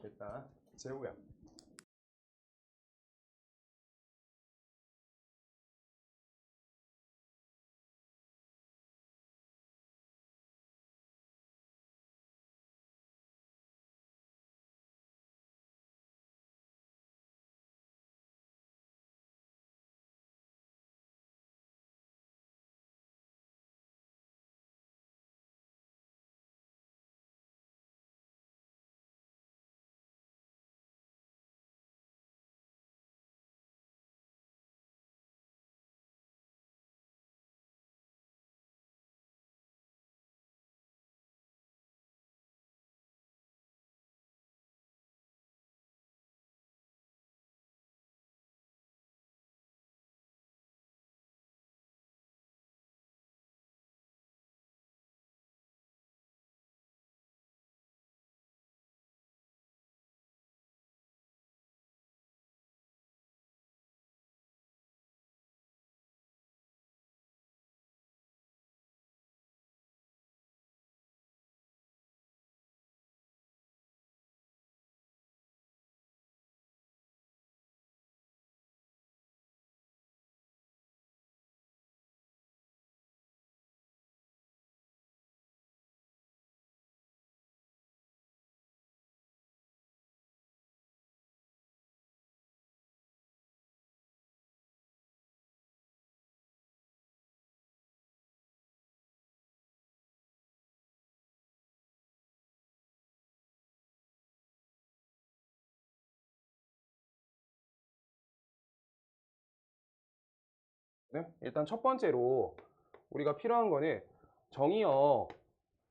일단 재우야. 네? 일단 첫 번째로 우리가 필요한 거는 정의역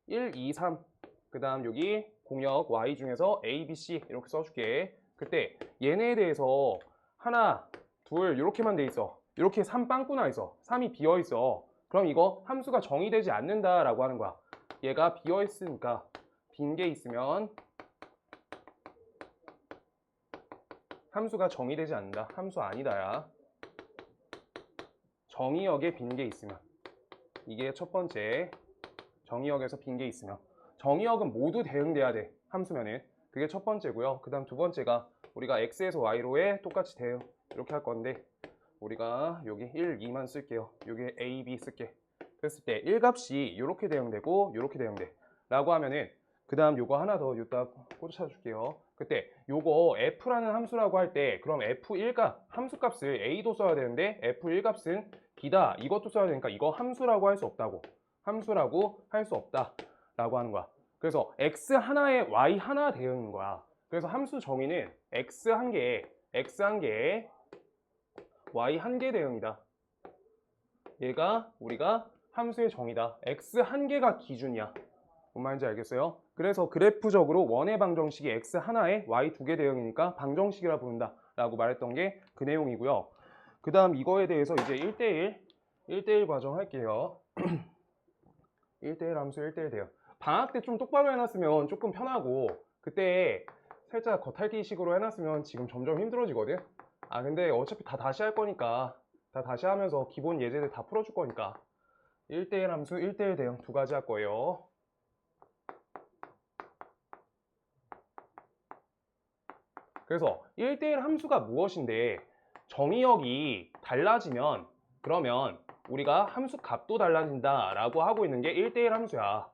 1, 2, 3, 그 다음 여기 공역 Y 중에서 A, B, C 이렇게 써줄게. 그때 얘네에 대해서 하나, 둘 이렇게만 돼 있어. 이렇게 3 빵꾸 나 있어. 3이 비어 있어. 그럼 이거 함수가 정의되지 않는다라고 하는 거야. 얘가 비어 있으니까 빈 게 있으면 함수가 정의되지 않는다. 함수 아니다야. 정의역에 빈 게 있으면. 이게 첫 번째. 정의역에서 빈 게 있으면. 정의역은 모두 대응돼야 돼. 함수면은. 그게 첫 번째고요. 그 다음 두 번째가 우리가 x에서 y로에 똑같이 대응 이렇게 할 건데 우리가 여기 1, 2만 쓸게요. 여기 a, b 쓸게. 그랬을 때 1값이 이렇게 대응되고 이렇게 대응돼 라고 하면은 그 다음 요거 하나 더 여기다 꽂아줄게요. 그때 요거 f라는 함수라고 할 때 그럼 f1값 함수값을 a도 써야 되는데 f1값은 b다 이것도 써야 되니까 이거 함수라고 할 수 없다고. 함수라고 할 수 없다 라고 하는 거야. 그래서 x 하나에 y 하나 대응인 거야. 그래서 함수 정의는 x 한 개에 y 한 개 대응이다. 얘가 우리가 함수의 정의다. x 한 개가 기준이야. 뭔 말인지 알겠어요? 그래서 그래프적으로 원의 방정식이 x 하나에 y 두 개 대응이니까 방정식이라 부른다 라고 말했던 게 그 내용이고요. 그 다음 이거에 대해서 이제 1대1 과정 할게요. 1대1 함수 1대1 대응. 방학 때 좀 똑바로 해놨으면 조금 편하고 그때 살짝 겉핥기식으로 해놨으면 지금 점점 힘들어지거든. 아 근데 어차피 다 다시 할 거니까 다 다시 하면서 기본 예제들 다 풀어줄 거니까 1대1 함수 1대1 대응 두 가지 할 거예요. 그래서 1대1 함수가 무엇인데 정의역이 달라지면 그러면 우리가 함수 값도 달라진다 라고 하고 있는 게 1대1 함수야.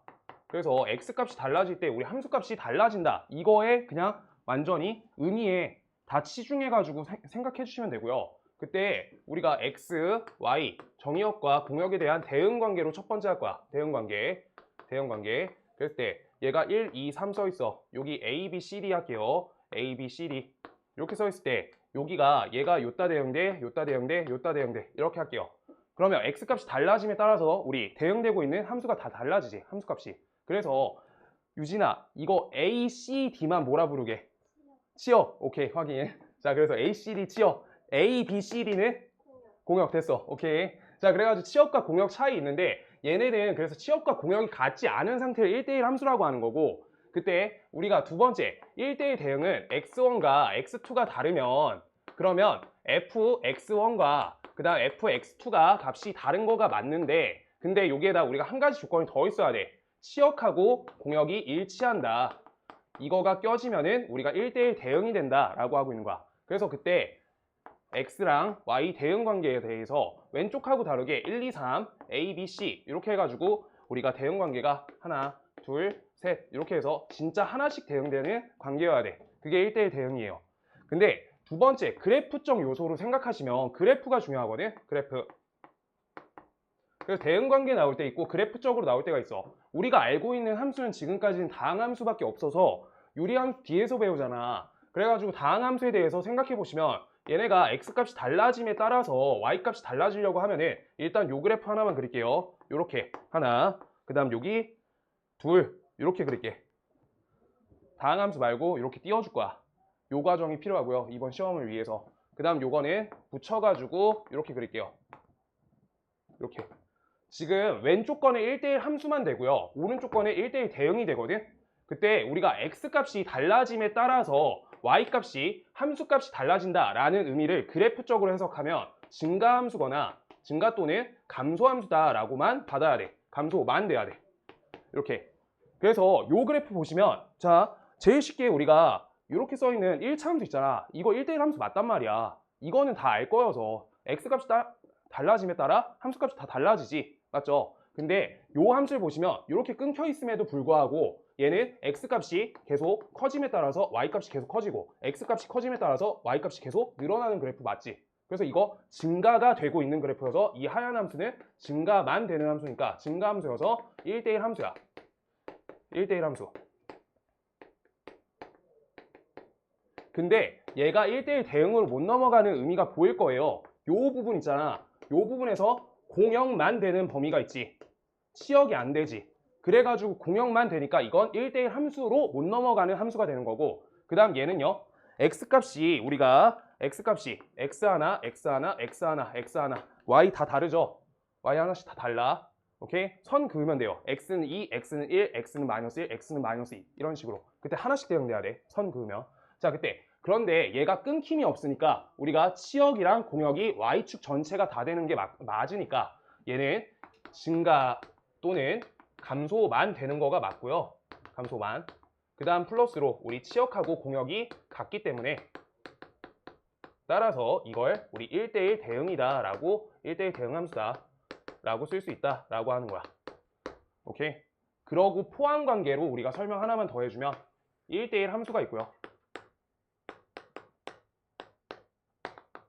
그래서 x값이 달라질 때 우리 함수값이 달라진다 이거에 그냥 완전히 의미에 다 치중해 가지고 생각해 주시면 되고요. 그때 우리가 x, y 정의역과 공역에 대한 대응관계로 첫 번째 할 거야. 대응관계 그랬을 때 얘가 1, 2, 3 써 있어. 여기 a, b, c, d 할게요. a, b, c, d 이렇게 써 있을 때 여기가 얘가 요따 대응돼 이렇게 할게요. 그러면 x값이 달라짐에 따라서 우리 대응되고 있는 함수가 다 달라지지. 함수값이. 그래서 유진아 이거 a, c, d만 뭐라 부르게? 치역. 오케이 확인. 자 그래서 a, c, d 치역. a, b, c, d는 공역 됐어. 오케이. 자 그래가지고 치역과 공역 차이 있는데 얘네는 그래서 치역과 공역이 같지 않은 상태를 1대1 함수라고 하는 거고 그때 우리가 두 번째 1대1 대응은 x1과 x2가 다르면 그러면 fx1과 그 다음 fx2가 값이 다른 거가 맞는데 근데 여기에다 우리가 한 가지 조건이 더 있어야 돼. 치역하고 공역이 일치한다. 이거가 껴지면은 우리가 1대1 대응이 된다라고 하고 있는 거야. 그래서 그때 x랑 y 대응 관계에 대해서 왼쪽하고 다르게 1, 2, 3, a, b, c 이렇게 해가지고 우리가 대응 관계가 하나, 둘, 셋 이렇게 해서 진짜 하나씩 대응되는 관계여야 돼. 그게 1대1 대응이에요. 근데 두 번째 그래프적 요소로 생각하시면 그래프가 중요하거든. 그래프. 그래서 대응 관계 나올 때 있고 그래프적으로 나올 때가 있어. 우리가 알고 있는 함수는 지금까지는 다항함수밖에 없어서 유리함수 뒤에서 배우잖아. 그래가지고 다항함수에 대해서 생각해 보시면 얘네가 x값이 달라짐에 따라서 y값이 달라지려고 하면은 일단 요 그래프 하나만 그릴게요. 요렇게 하나, 그 다음 여기 둘 이렇게 그릴게. 다항함수 말고 이렇게 띄워줄 거야. 요 과정이 필요하고요. 이번 시험을 위해서. 그 다음 요거는 붙여가지고 이렇게 그릴게요. 이렇게. 지금 왼쪽 거는 1대1 함수만 되고요. 오른쪽 거는 1대1 대응이 되거든. 그때 우리가 x값이 달라짐에 따라서 y값이 함수값이 달라진다라는 의미를 그래프적으로 해석하면 증가함수거나 증가 또는 감소함수다라고만 받아야 돼. 감소만 돼야 돼. 이렇게. 그래서 요 그래프 보시면 자 제일 쉽게 우리가 이렇게 써있는 1차 함수 있잖아. 이거 1대1 함수 맞단 말이야. 이거는 다 알 거여서 x값이 달라짐에 따라 함수값이 다 달라지지. 맞죠? 근데 요 함수를 보시면 이렇게 끊겨 있음에도 불구하고 얘는 x값이 계속 커짐에 따라서 y값이 계속 커지고 x값이 커짐에 따라서 y값이 계속 늘어나는 그래프 맞지? 그래서 이거 증가가 되고 있는 그래프여서 이 하얀 함수는 증가만 되는 함수니까 증가 함수여서 1대1 함수야. 1대1 함수. 근데 얘가 1대1 대응으로 못 넘어가는 의미가 보일 거예요. 요 부분 있잖아. 요 부분에서 공역만 되는 범위가 있지. 치역이 안 되지. 그래가지고 공역만 되니까 이건 1대1 함수로 못 넘어가는 함수가 되는 거고 그 다음 얘는요. x값이 우리가 x값이 x1, x1, x1, x1 y 다 다르죠. y 하나씩 다 달라. 오케이? 선 그으면 돼요. x는 2, x는 1, x는 마이너스 1, x는 마이너스 2 이런 식으로 그때 하나씩 대응돼야 돼. 선 그으면. 자 그때 그런데 얘가 끊김이 없으니까 우리가 치역이랑 공역이 y축 전체가 다 되는 게 맞으니까 얘는 증가 또는 감소만 되는 거가 맞고요. 감소만. 그 다음 플러스로 우리 치역하고 공역이 같기 때문에 따라서 이걸 우리 1대1 대응이다 라고 1대1 대응함수다 라고 쓸 수 있다 라고 하는 거야. 오케이? 그러고 포함 관계로 우리가 설명 하나만 더 해주면 1대1 함수가 있고요.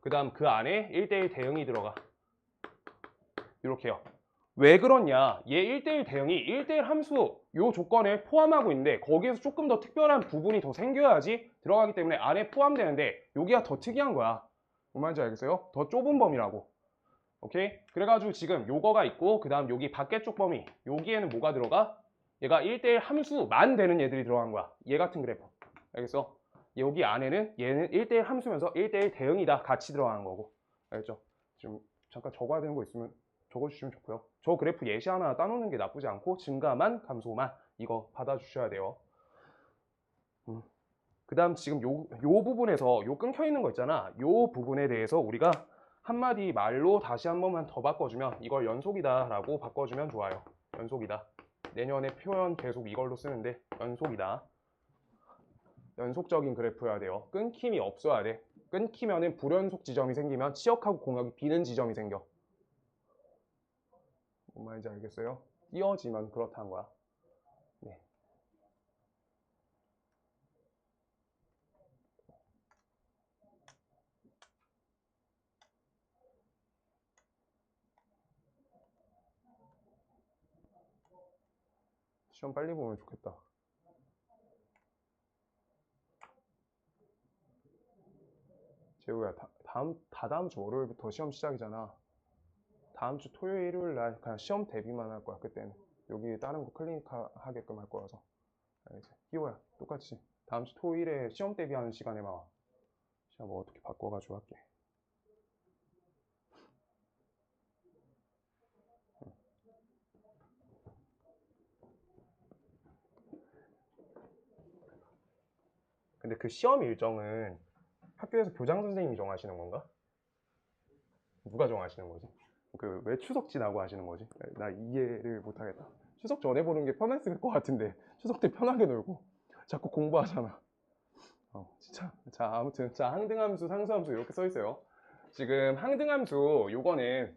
그 다음 그 안에 1대1 대응이 들어가. 이렇게요. 왜 그러냐? 얘 1대1 대응이 1대1 함수 요 조건에 포함하고 있는데 거기에서 조금 더 특별한 부분이 더 생겨야지 들어가기 때문에 안에 포함되는데 여기가 더 특이한 거야. 뭔 말인지 알겠어요? 더 좁은 범위라고. 오케이? 그래가지고 지금 요거가 있고 그 다음 여기 밖에 쪽 범위 여기에는 뭐가 들어가? 얘가 1대1 함수만 되는 얘들이 들어간 거야. 얘 같은 그래프. 알겠어? 여기 안에는 얘는 1대1 함수면서 1대1 대응이다 같이 들어가는 거고. 알겠죠? 지금 잠깐 적어야 되는 거 있으면 적어주시면 좋고요. 저 그래프 예시 하나 따놓는 게 나쁘지 않고 증가만 감소만 이거 받아주셔야 돼요. 그 다음 지금 요 부분에서 요 끊겨 있는 거 있잖아. 요 부분에 대해서 우리가 한마디 말로 다시 한 번만 더 바꿔주면 이걸 연속이다 라고 바꿔주면 좋아요. 연속이다. 내년에 표현 계속 이걸로 쓰는데 연속이다. 연속적인 그래프여야 돼요. 끊김이 없어야 돼. 끊기면은 불연속 지점이 생기면 치역하고 공역이 비는 지점이 생겨. 뭔 말인지 알겠어요? 띄어지면 그렇다는 거야. 네. 시험 빨리 보면 좋겠다. 재우야, 다다음 주 월요일부터 시험 시작이잖아. 다음 주 토요일, 일요일 날 그냥 시험 대비만 할 거야, 그때는. 여기 다른 거 클리닉 하게끔 할 거라서. 알겠지? 끼워야, 똑같이. 다음 주 토요일에 시험 대비하는 시간에만 와. 시험 뭐 어떻게 바꿔가지고 할게. 근데 그 시험 일정은 학교에서 교장 선생님이 정하시는 건가? 누가 정하시는 거지? 그 왜 추석 지나고 하시는 거지? 나 이해를 못하겠다. 추석 전에 보는 게 편했을 것 같은데 추석 때 편하게 놀고 자꾸 공부하잖아. 진짜. 자, 아무튼 자, 항등함수, 상수함수 이렇게 써 있어요. 지금 항등함수 요거는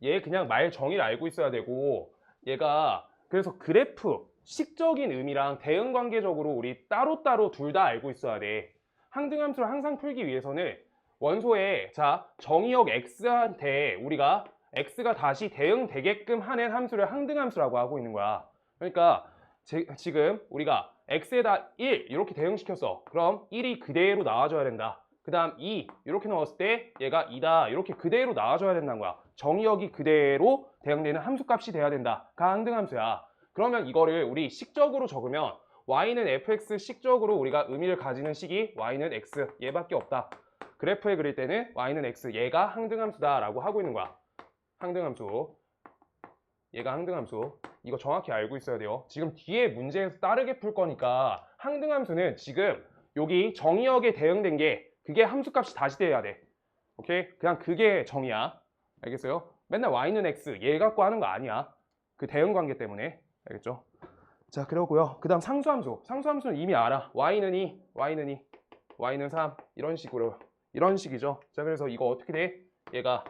얘 그냥 말 정의를 알고 있어야 되고, 얘가 그래서 그래프 식적인 의미랑 대응 관계적으로 우리 따로따로 둘 다 알고 있어야 돼. 항등함수를 항상 풀기 위해서는 원소에 자 정의역 x한테 우리가 x가 다시 대응되게끔 하는 함수를 항등함수라고 하고 있는 거야. 그러니까 지금 우리가 x에다 1 이렇게 대응시켰어. 그럼 1이 그대로 나와줘야 된다. 그 다음 2 이렇게 넣었을 때 얘가 2다 이렇게 그대로 나와줘야 된다는 거야. 정의역이 그대로 대응되는 함수값이 돼야 된다. 가 항등함수야. 그러면 이거를 우리 식적으로 적으면 y는 fx 식적으로 우리가 의미를 가지는 식이 y는 x 얘밖에 없다. 그래프에 그릴 때는 y는 x 얘가 항등함수다 라고 하고 있는 거야. 항등함수 얘가 항등함수. 이거 정확히 알고 있어야 돼요. 지금 뒤에 문제에서 따르게 풀 거니까 항등함수는 지금 여기 정의역에 대응된 게 그게 함수값이 다시 돼야 돼. 오케이? 그냥 그게 정의야. 알겠어요? 맨날 y는 x 얘 갖고 하는 거 아니야. 그 대응 관계 때문에. 알겠죠? 자, 그러고요. 그 다음 상수함수. 상수함수는 이미 알아. y는 2, y는 2, y는 3 이런 식으로. 이런 식이죠. 자, 그래서 이거 어떻게 돼? 얘가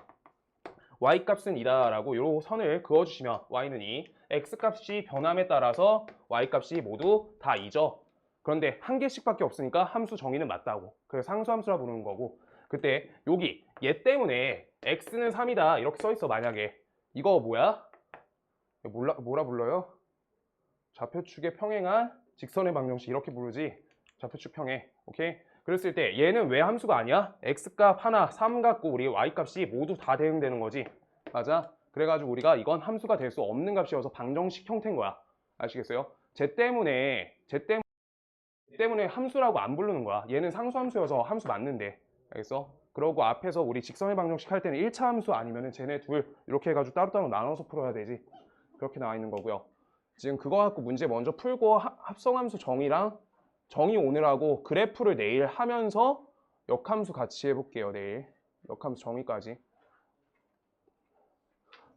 y값은 2다 라고 요 선을 그어주시면 y는 2, x값이 변함에 따라서 y값이 모두 다 2죠. 그런데 한 개씩밖에 없으니까 함수 정의는 맞다고. 그래서 상수함수라 부르는 거고, 그때 여기 얘 때문에 x는 3이다 이렇게 써있어. 만약에 이거 뭐야? 뭐라 불러요? 좌표축에 평행한 직선의 방정식 이렇게 부르지. 좌표축 평행. 오케이? 그랬을 때 얘는 왜 함수가 아니야? x값 하나 3 갖고 우리 y값이 모두 다 대응되는 거지. 맞아? 그래가지고 우리가 이건 함수가 될 수 없는 값이어서 방정식 형태인 거야. 아시겠어요? 쟤 때문에 함수라고 안 부르는 거야. 얘는 상수함수여서 함수 맞는데. 알겠어? 그러고 앞에서 우리 직선의 방정식 할 때는 1차 함수 아니면은 쟤네 둘 이렇게 해가지고 따로따로 나눠서 풀어야 되지. 그렇게 나와 있는 거고요. 지금 그거 갖고 문제 먼저 풀고 합성함수 정의랑 정의 오늘하고 그래프를 내일 하면서 역함수 같이 해볼게요. 내일 역함수 정의까지.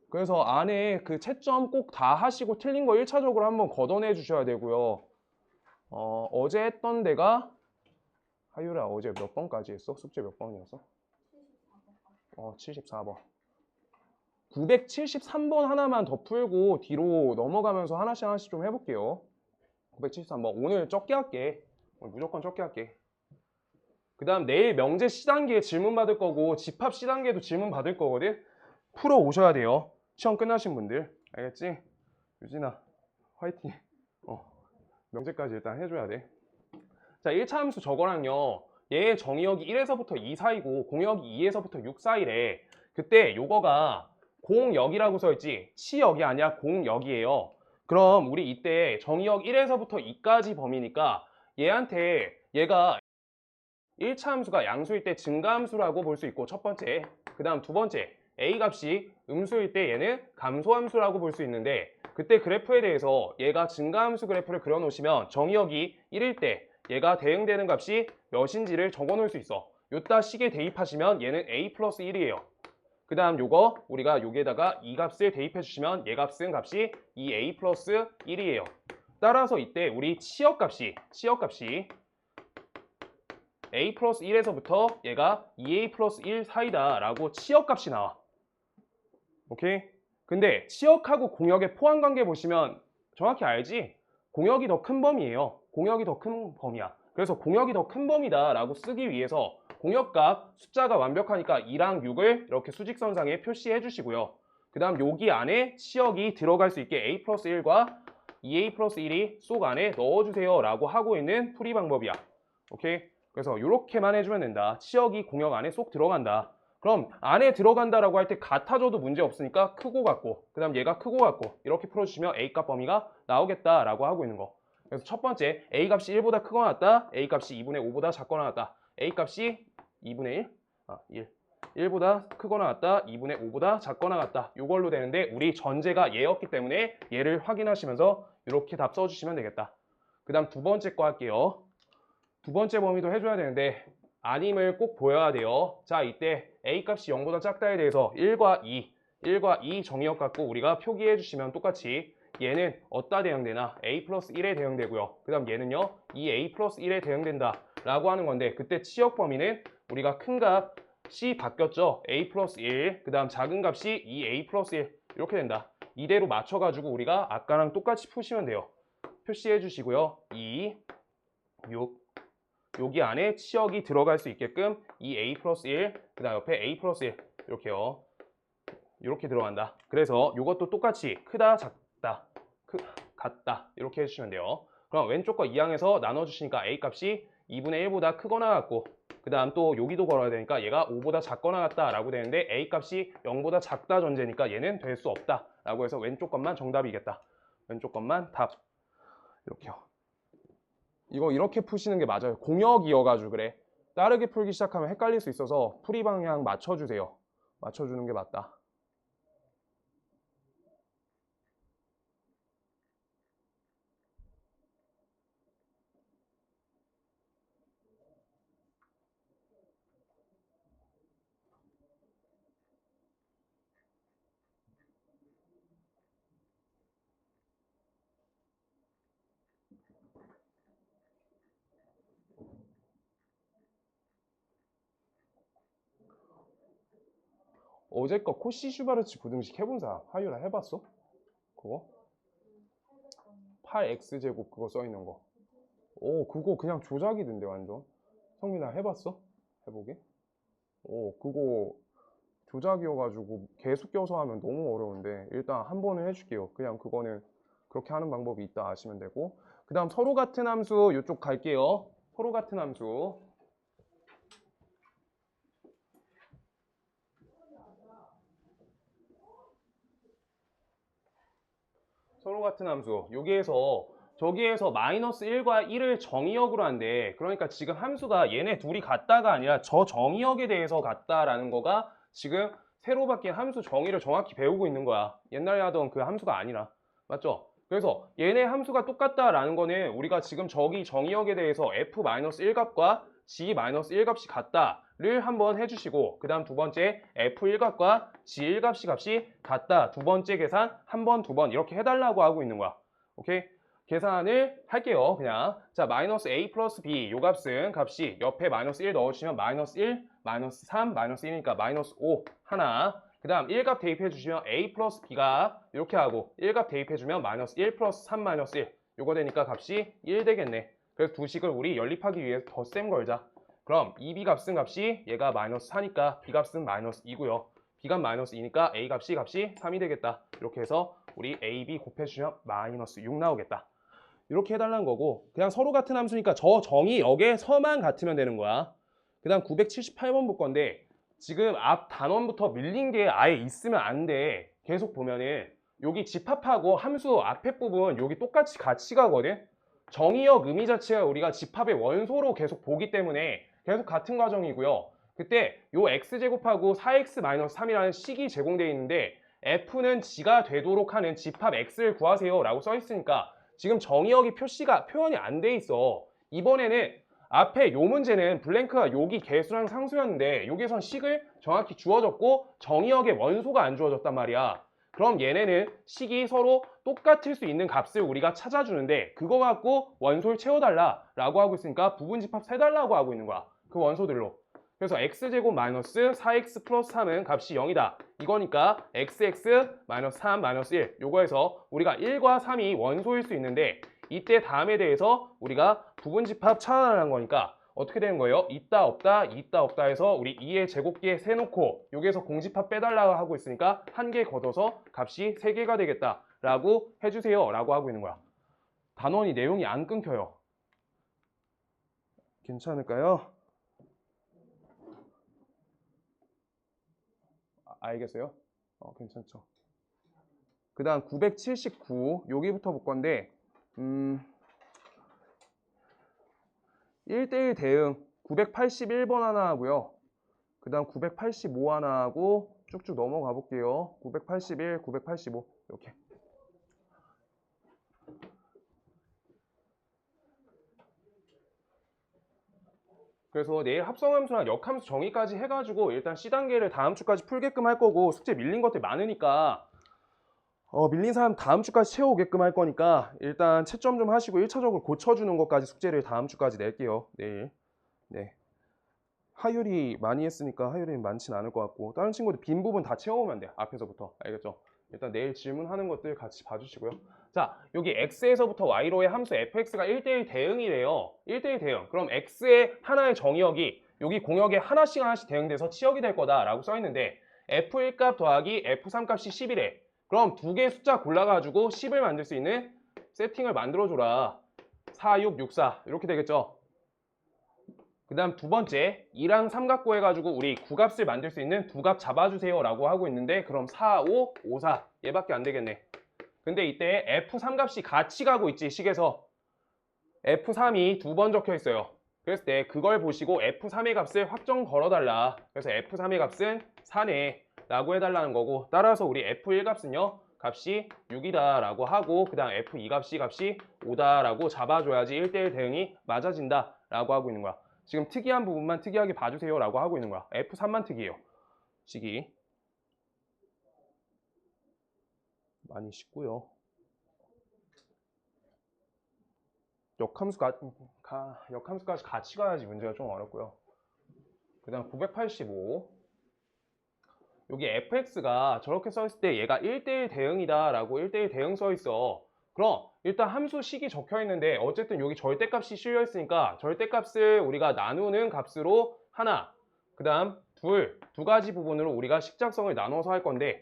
그래서 안에 그 채점 꼭 다 하시고 틀린 거 1차적으로 한번 걷어내 주셔야 되고요. 어제 했던 데가 하유라 어제 몇 번까지 했어? 숙제 몇 번이었어? 74번. 973번 하나만 더 풀고 뒤로 넘어가면서 하나씩 좀 해볼게요. 973번. 오늘 적게 할게. 오늘 무조건 적게 할게. 그 다음 내일 명제 C단계에 질문 받을 거고 집합 C단계도 질문 받을 거거든. 풀어 오셔야 돼요. 시험 끝나신 분들. 알겠지? 유진아 화이팅. 명제까지 일단 해줘야 돼. 자, 1차 함수 저거랑요. 얘의 정의역이 1에서부터 2 사이고 공역이 2에서부터 6 사이래. 그때 요거가 공역이라고 써있지 치역이 아니라 공역이에요. 그럼 우리 이때 정의역 1에서부터 2까지 범위니까 얘한테 얘가 1차 함수가 양수일 때 증가함수라고 볼 수 있고 첫 번째. 그 다음 두 번째 A값이 음수일 때 얘는 감소함수라고 볼 수 있는데 그때 그래프에 대해서 얘가 증가함수 그래프를 그려놓으시면 정의역이 1일 때 얘가 대응되는 값이 몇인지를 적어놓을 수 있어. 요따 식에 대입하시면 얘는 A 플러스 1이에요. 그 다음 요거 우리가 여기에다가 이 값을 대입해 주시면 얘 값은 값이 2A 플러스 1이에요. 따라서 이때 우리 치역값이 A 플러스 1에서부터 얘가 2A 플러스 1 사이다 라고 치역값이 나와. 오케이? 근데 치역하고 공역의 포함관계 보시면 정확히 알지? 공역이 더 큰 범위예요. 공역이 더 큰 범위야. 그래서 공역이 더 큰 범위다 라고 쓰기 위해서 공역값 숫자가 완벽하니까 2랑 6을 이렇게 수직선상에 표시해 주시고요. 그 다음 여기 안에 치역이 들어갈 수 있게 A 플러스 1과 2A 플러스 1이 쏙 안에 넣어주세요 라고 하고 있는 풀이 방법이야. 오케이? 그래서 이렇게만 해주면 된다. 치역이 공역 안에 쏙 들어간다. 그럼 안에 들어간다라고 할 때 같아져도 문제 없으니까 크고 같고 그 다음 얘가 크고 같고 이렇게 풀어주시면 A값 범위가 나오겠다라고 하고 있는 거. 그래서 첫 번째 A값이 1보다 크거나 같다. A값이 2분의 5보다 작거나 같다. A값이 2분의 1? 1보다 크거나 같다. 2분의 5보다 작거나 같다. 이걸로 되는데 우리 전제가 얘였기 때문에 얘를 확인하시면서 이렇게 답 써주시면 되겠다. 그 다음 두 번째 거 할게요. 두 번째 범위도 해줘야 되는데 아님을 꼭 보여야 돼요. 자, 이때 A값이 0보다 작다에 대해서 1과 2 정의역 갖고 우리가 표기해 주시면 똑같이 얘는 어디다 대응되나? a 플러스 1에 대응되고요. 그 다음 얘는요, 이 a 플러스 1에 대응된다 라고 하는 건데, 그때 치역 범위는 우리가 큰 값 c 바뀌었죠? a 플러스 1, 그 다음 작은 값이 2a 플러스 1 이렇게 된다. 이대로 맞춰가지고 우리가 아까랑 똑같이 푸시면 돼요. 표시해 주시고요. 2, 6, 여기 안에 치역이 들어갈 수 있게끔 이 a 플러스 1, 그 다음 옆에 a 플러스 1 이렇게요. 이렇게 들어간다. 그래서 이것도 똑같이 크다, 작다, 같다 이렇게 해주시면 돼요. 그럼 왼쪽 거 2항에서 나눠주시니까 a 값이 2분의 1보다 크거나 같고, 그 다음 또 여기도 걸어야 되니까 얘가 5보다 작거나 같다 라고 되는데 a 값이 0보다 작다 전제니까 얘는 될 수 없다 라고 해서 왼쪽 것만 정답이겠다. 왼쪽 것만 답. 이렇게요. 이거 이렇게 푸시는 게 맞아요. 공역이어가지고 그래. 다르게 풀기 시작하면 헷갈릴 수 있어서 풀이 방향 맞춰주세요. 맞춰주는 게 맞다. 어제 거 코시 슈바르츠 부등식 해본 사람 하유라 해봤어? 그거? 8x제곱 그거 써있는 거. 오, 그거 그냥 조작이던데 완전. 성민아 해봤어? 해보게? 오, 그거 조작이어가지고 계속 껴서 하면 너무 어려운데 일단 한 번은 해줄게요. 그냥 그거는 그렇게 하는 방법이 있다 아시면 되고, 그 다음 서로 같은 함수 이쪽 갈게요. 서로 같은 함수. 서로 같은 함수. 여기에서 저기에서 마이너스 1과 1을 정의역으로 한대. 그러니까 지금 함수가 얘네 둘이 같다가 아니라 저 정의역에 대해서 같다라는 거가 지금 새로 바뀐 함수 정의를 정확히 배우고 있는 거야. 옛날에 하던 그 함수가 아니라. 맞죠? 그래서 얘네 함수가 똑같다라는 거는 우리가 지금 저기 정의역에 대해서 f-1 값과 g-1 값이 같다를 한번 해주시고, 그 다음 두 번째 f1 값과 g1 값이 같다. 두 번째 계산 한 번, 두 번 이렇게 해달라고 하고 있는 거야. 오케이? 계산을 할게요. 그냥 자, 마이너스 a 플러스 b 요 값이 옆에 마이너스 1 넣어주시면 마이너스 1, 마이너스 3, 마이너스 1이니까 마이너스 5 하나. 그 다음 1값 대입해 주시면 a 플러스 b가 이렇게 하고, 1값 대입해 주면 마이너스 1 플러스 3 마이너스 1 요거 되니까 값이 1 되겠네. 그래서 두 식을 우리 연립하기 위해서 덧셈 걸자. 그럼 2b 값이 얘가 마이너스 4니까 b 값은 마이너스 2고요. b값 마이너스 2니까 a 값이 3이 되겠다. 이렇게 해서 우리 a, b 곱해주면 마이너스 6 나오겠다. 이렇게 해달라는 거고, 그냥 서로 같은 함수니까 저 정의역에서만 같으면 되는 거야. 그 다음 978번 볼 건데, 지금 앞 단원부터 밀린 게 아예 있으면 안 돼. 계속 보면은 여기 집합하고 함수 앞에 부분 여기 똑같이 같이 가거든. 정의역 의미 자체가 우리가 집합의 원소로 계속 보기 때문에 계속 같은 과정이고요. 그때 요 x제곱하고 4x-3이라는 식이 제공되어 있는데 f는 g가 되도록 하는 집합 x를 구하세요 라고 써 있으니까 지금 정의역이 표현이 안 돼 있어. 이번에는 앞에 요 문제는 블랭크가 여기 개수랑 상수였는데 여기선 식을 정확히 주어졌고 정의역의 원소가 안 주어졌단 말이야. 그럼 얘네는 식이 서로 똑같을 수 있는 값을 우리가 찾아주는데 그거 갖고 원소를 채워달라 라고 하고 있으니까 부분집합 세달라고 하고 있는 거야. 그 원소들로. 그래서 x제곱 마이너스 4x 플러스 3은 값이 0이다. 이거니까 xx 마이너스 3 마이너스 1 요거에서 우리가 1과 3이 원소일 수 있는데 이때 다음에 대해서 우리가 부분집합 찾아달라는 거니까 어떻게 되는 거예요? 있다 없다 해서 우리 2의 제곱기에 세놓고 여기에서 공집합 빼달라고 하고 있으니까 한 개 걷어서 값이 3개가 되겠다 라고 해주세요 라고 하고 있는 거야. 단원이 내용이 안 끊겨요. 괜찮을까요? 알겠어요? 괜찮죠. 그 다음 979 여기부터 볼 건데 1대1 대응 981번 하나 하고요. 그 다음 985 하나 하고 쭉쭉 넘어가 볼게요. 981, 985 이렇게. 그래서 내일 합성함수랑 역함수 정의까지 해가지고 일단 C단계를 다음 주까지 풀게끔 할 거고 숙제 밀린 것들 많으니까 밀린 사람 다음 주까지 채워오게끔 할 거니까 일단 채점 좀 하시고 1차적으로 고쳐주는 것까지 숙제를 다음 주까지 낼게요. 내일. 네. 하율이 많이 했으니까 하율이 많진 않을 것 같고 다른 친구들 빈 부분 다 채워오면 돼. 앞에서부터. 알겠죠? 일단 내일 질문하는 것들 같이 봐주시고요. 자, 여기 x에서부터 y로의 함수 fx가 1대1 대응이래요. 1대1 대응. 그럼 x의 하나의 정의역이 여기 공역에 하나씩 대응돼서 치역이 될 거다라고 써있는데 f1 값 더하기 f3 값이 10이래. 그럼 두 개의 숫자 골라가지고 10을 만들 수 있는 세팅을 만들어줘라. 4, 6, 6, 4 이렇게 되겠죠. 그 다음 두 번째 2랑 3 갖고 해가지고 우리 구값을 만들 수 있는 두 값 잡아주세요 라고 하고 있는데 그럼 4, 5, 5, 4 얘밖에 안 되겠네. 근데 이때 F3 값이 같이 가고 있지 식에서. F3이 두 번 적혀 있어요. 그랬을 때 그걸 보시고 F3의 값을 확정 걸어달라. 그래서 F3의 값은 4네 라고 해달라는 거고 따라서 우리 F1 값은요 값이 6이다 라고 하고 그 다음 F2 값이 5다 라고 잡아줘야지 1대1 대응이 맞아진다 라고 하고 있는 거야. 지금 특이한 부분만 특이하게 봐주세요 라고 하고 있는 거야. F3만 특이해요. 식이 많이 쉽고요. 역함수까지 같이 가야지 문제가 좀 어렵고요. 그 다음 985 여기 fx가 저렇게 써있을 때 얘가 1대1 대응이다 라고 1대1 대응 써있어. 그럼 일단 함수 식이 적혀 있는데 어쨌든 여기 절대값이 실려 있으니까 절대값을 우리가 나누는 값으로 하나 그 다음 두 가지 부분으로 우리가 식작성을 나눠서 할 건데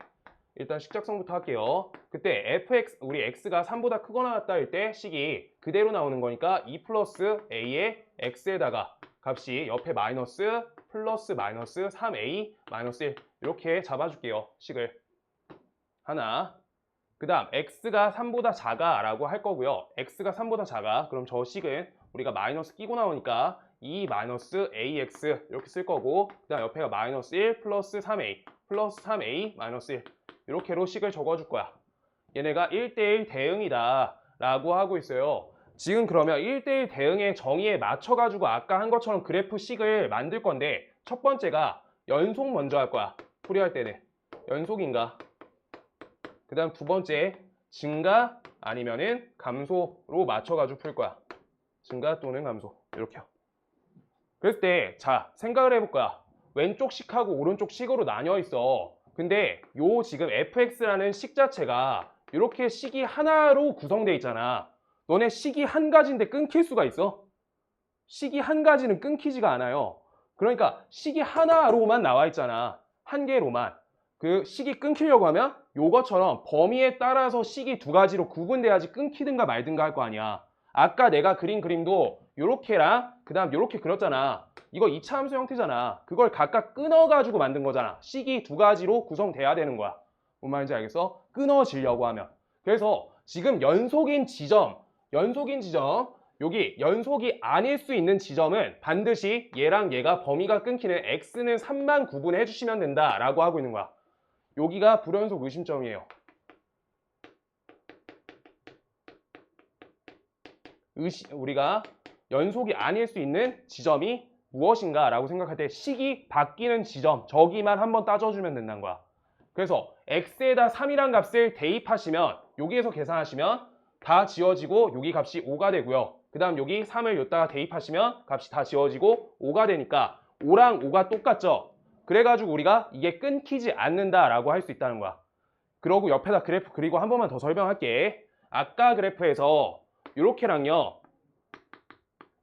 일단 식작성부터 할게요. 그때 fx 우리 x가 3보다 크거나 같다 할 때 식이 그대로 나오는 거니까 2 플러스 a의 x에다가 값이 옆에 마이너스 플러스 마이너스 3a 마이너스 1 이렇게 잡아줄게요. 식을 하나 그 다음 x가 3보다 작아 라고 할 거고요. x가 3보다 작아 그럼 저 식은 우리가 마이너스 끼고 나오니까 2 마이너스 ax 이렇게 쓸 거고 그 다음 옆에가 마이너스 1 플러스 3a 플러스 3a 마이너스 1 이렇게로 식을 적어줄 거야. 얘네가 1대1 대응이다 라고 하고 있어요. 지금 그러면 1대1 대응의 정의에 맞춰가지고 아까 한 것처럼 그래프 식을 만들 건데 첫 번째가 연속 먼저 할 거야. 풀이할 때는 연속인가 그 다음 두 번째 증가 아니면은 감소로 맞춰가지고 풀 거야. 증가 또는 감소 이렇게요. 그랬을 때 자 생각을 해볼 거야. 왼쪽 식하고 오른쪽 식으로 나뉘어 있어. 근데 요 지금 fx라는 식 자체가 이렇게 식이 하나로 구성되어 있잖아. 너네 식이 한 가지인데 끊길 수가 있어? 식이 한 가지는 끊기지가 않아요. 그러니까 식이 하나로만 나와 있잖아. 한 개로만. 그 식이 끊기려고 하면 요것처럼 범위에 따라서 식이 두 가지로 구분돼야지 끊기든가 말든가 할 거 아니야. 아까 내가 그린 그림도 요렇게랑 그 다음 요렇게 그렸잖아. 이거 2차 함수 형태잖아. 그걸 각각 끊어가지고 만든 거잖아. 식이 두 가지로 구성돼야 되는 거야. 뭔 말인지 알겠어? 끊어지려고 하면. 그래서 지금 연속인 지점 여기 연속이 아닐 수 있는 지점은 반드시 얘랑 얘가 범위가 끊기는 x는 3만 구분해 주시면 된다 라고 하고 있는 거야. 여기가 불연속 의심점이에요. 우리가 연속이 아닐 수 있는 지점이 무엇인가 라고 생각할 때 식이 바뀌는 지점 저기만 한번 따져주면 된다는 거야. 그래서 x에다 3이란 값을 대입하시면 여기에서 계산하시면 다 지워지고 여기 값이 5가 되고요. 그 다음 여기 3을 여기다가 대입하시면 값이 다 지워지고 5가 되니까 5랑 5가 똑같죠. 그래가지고 우리가 이게 끊기지 않는다라고 할 수 있다는 거야. 그러고 옆에다 그래프 그리고 한 번만 더 설명할게. 아까 그래프에서 이렇게랑요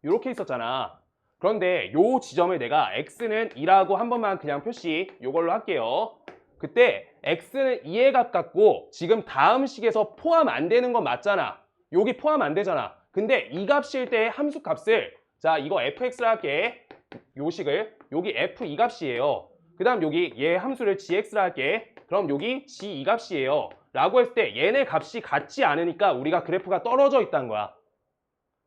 이렇게 있었잖아. 그런데 요 지점을 내가 x는 2라고 한 번만 그냥 표시 요걸로 할게요. 그때 x는 2에 가깝고 지금 다음 식에서 포함 안 되는 건 맞잖아. 여기 포함 안 되잖아. 근데 이 값일 때 함수 값을 자 이거 fx라 할게. 요 식을 여기 f2 값이에요. 그 다음 여기 얘 함수를 gx라 할게. 그럼 여기 g2 값이에요. 라고 했을 때 얘네 값이 같지 않으니까 우리가 그래프가 떨어져 있다는 거야.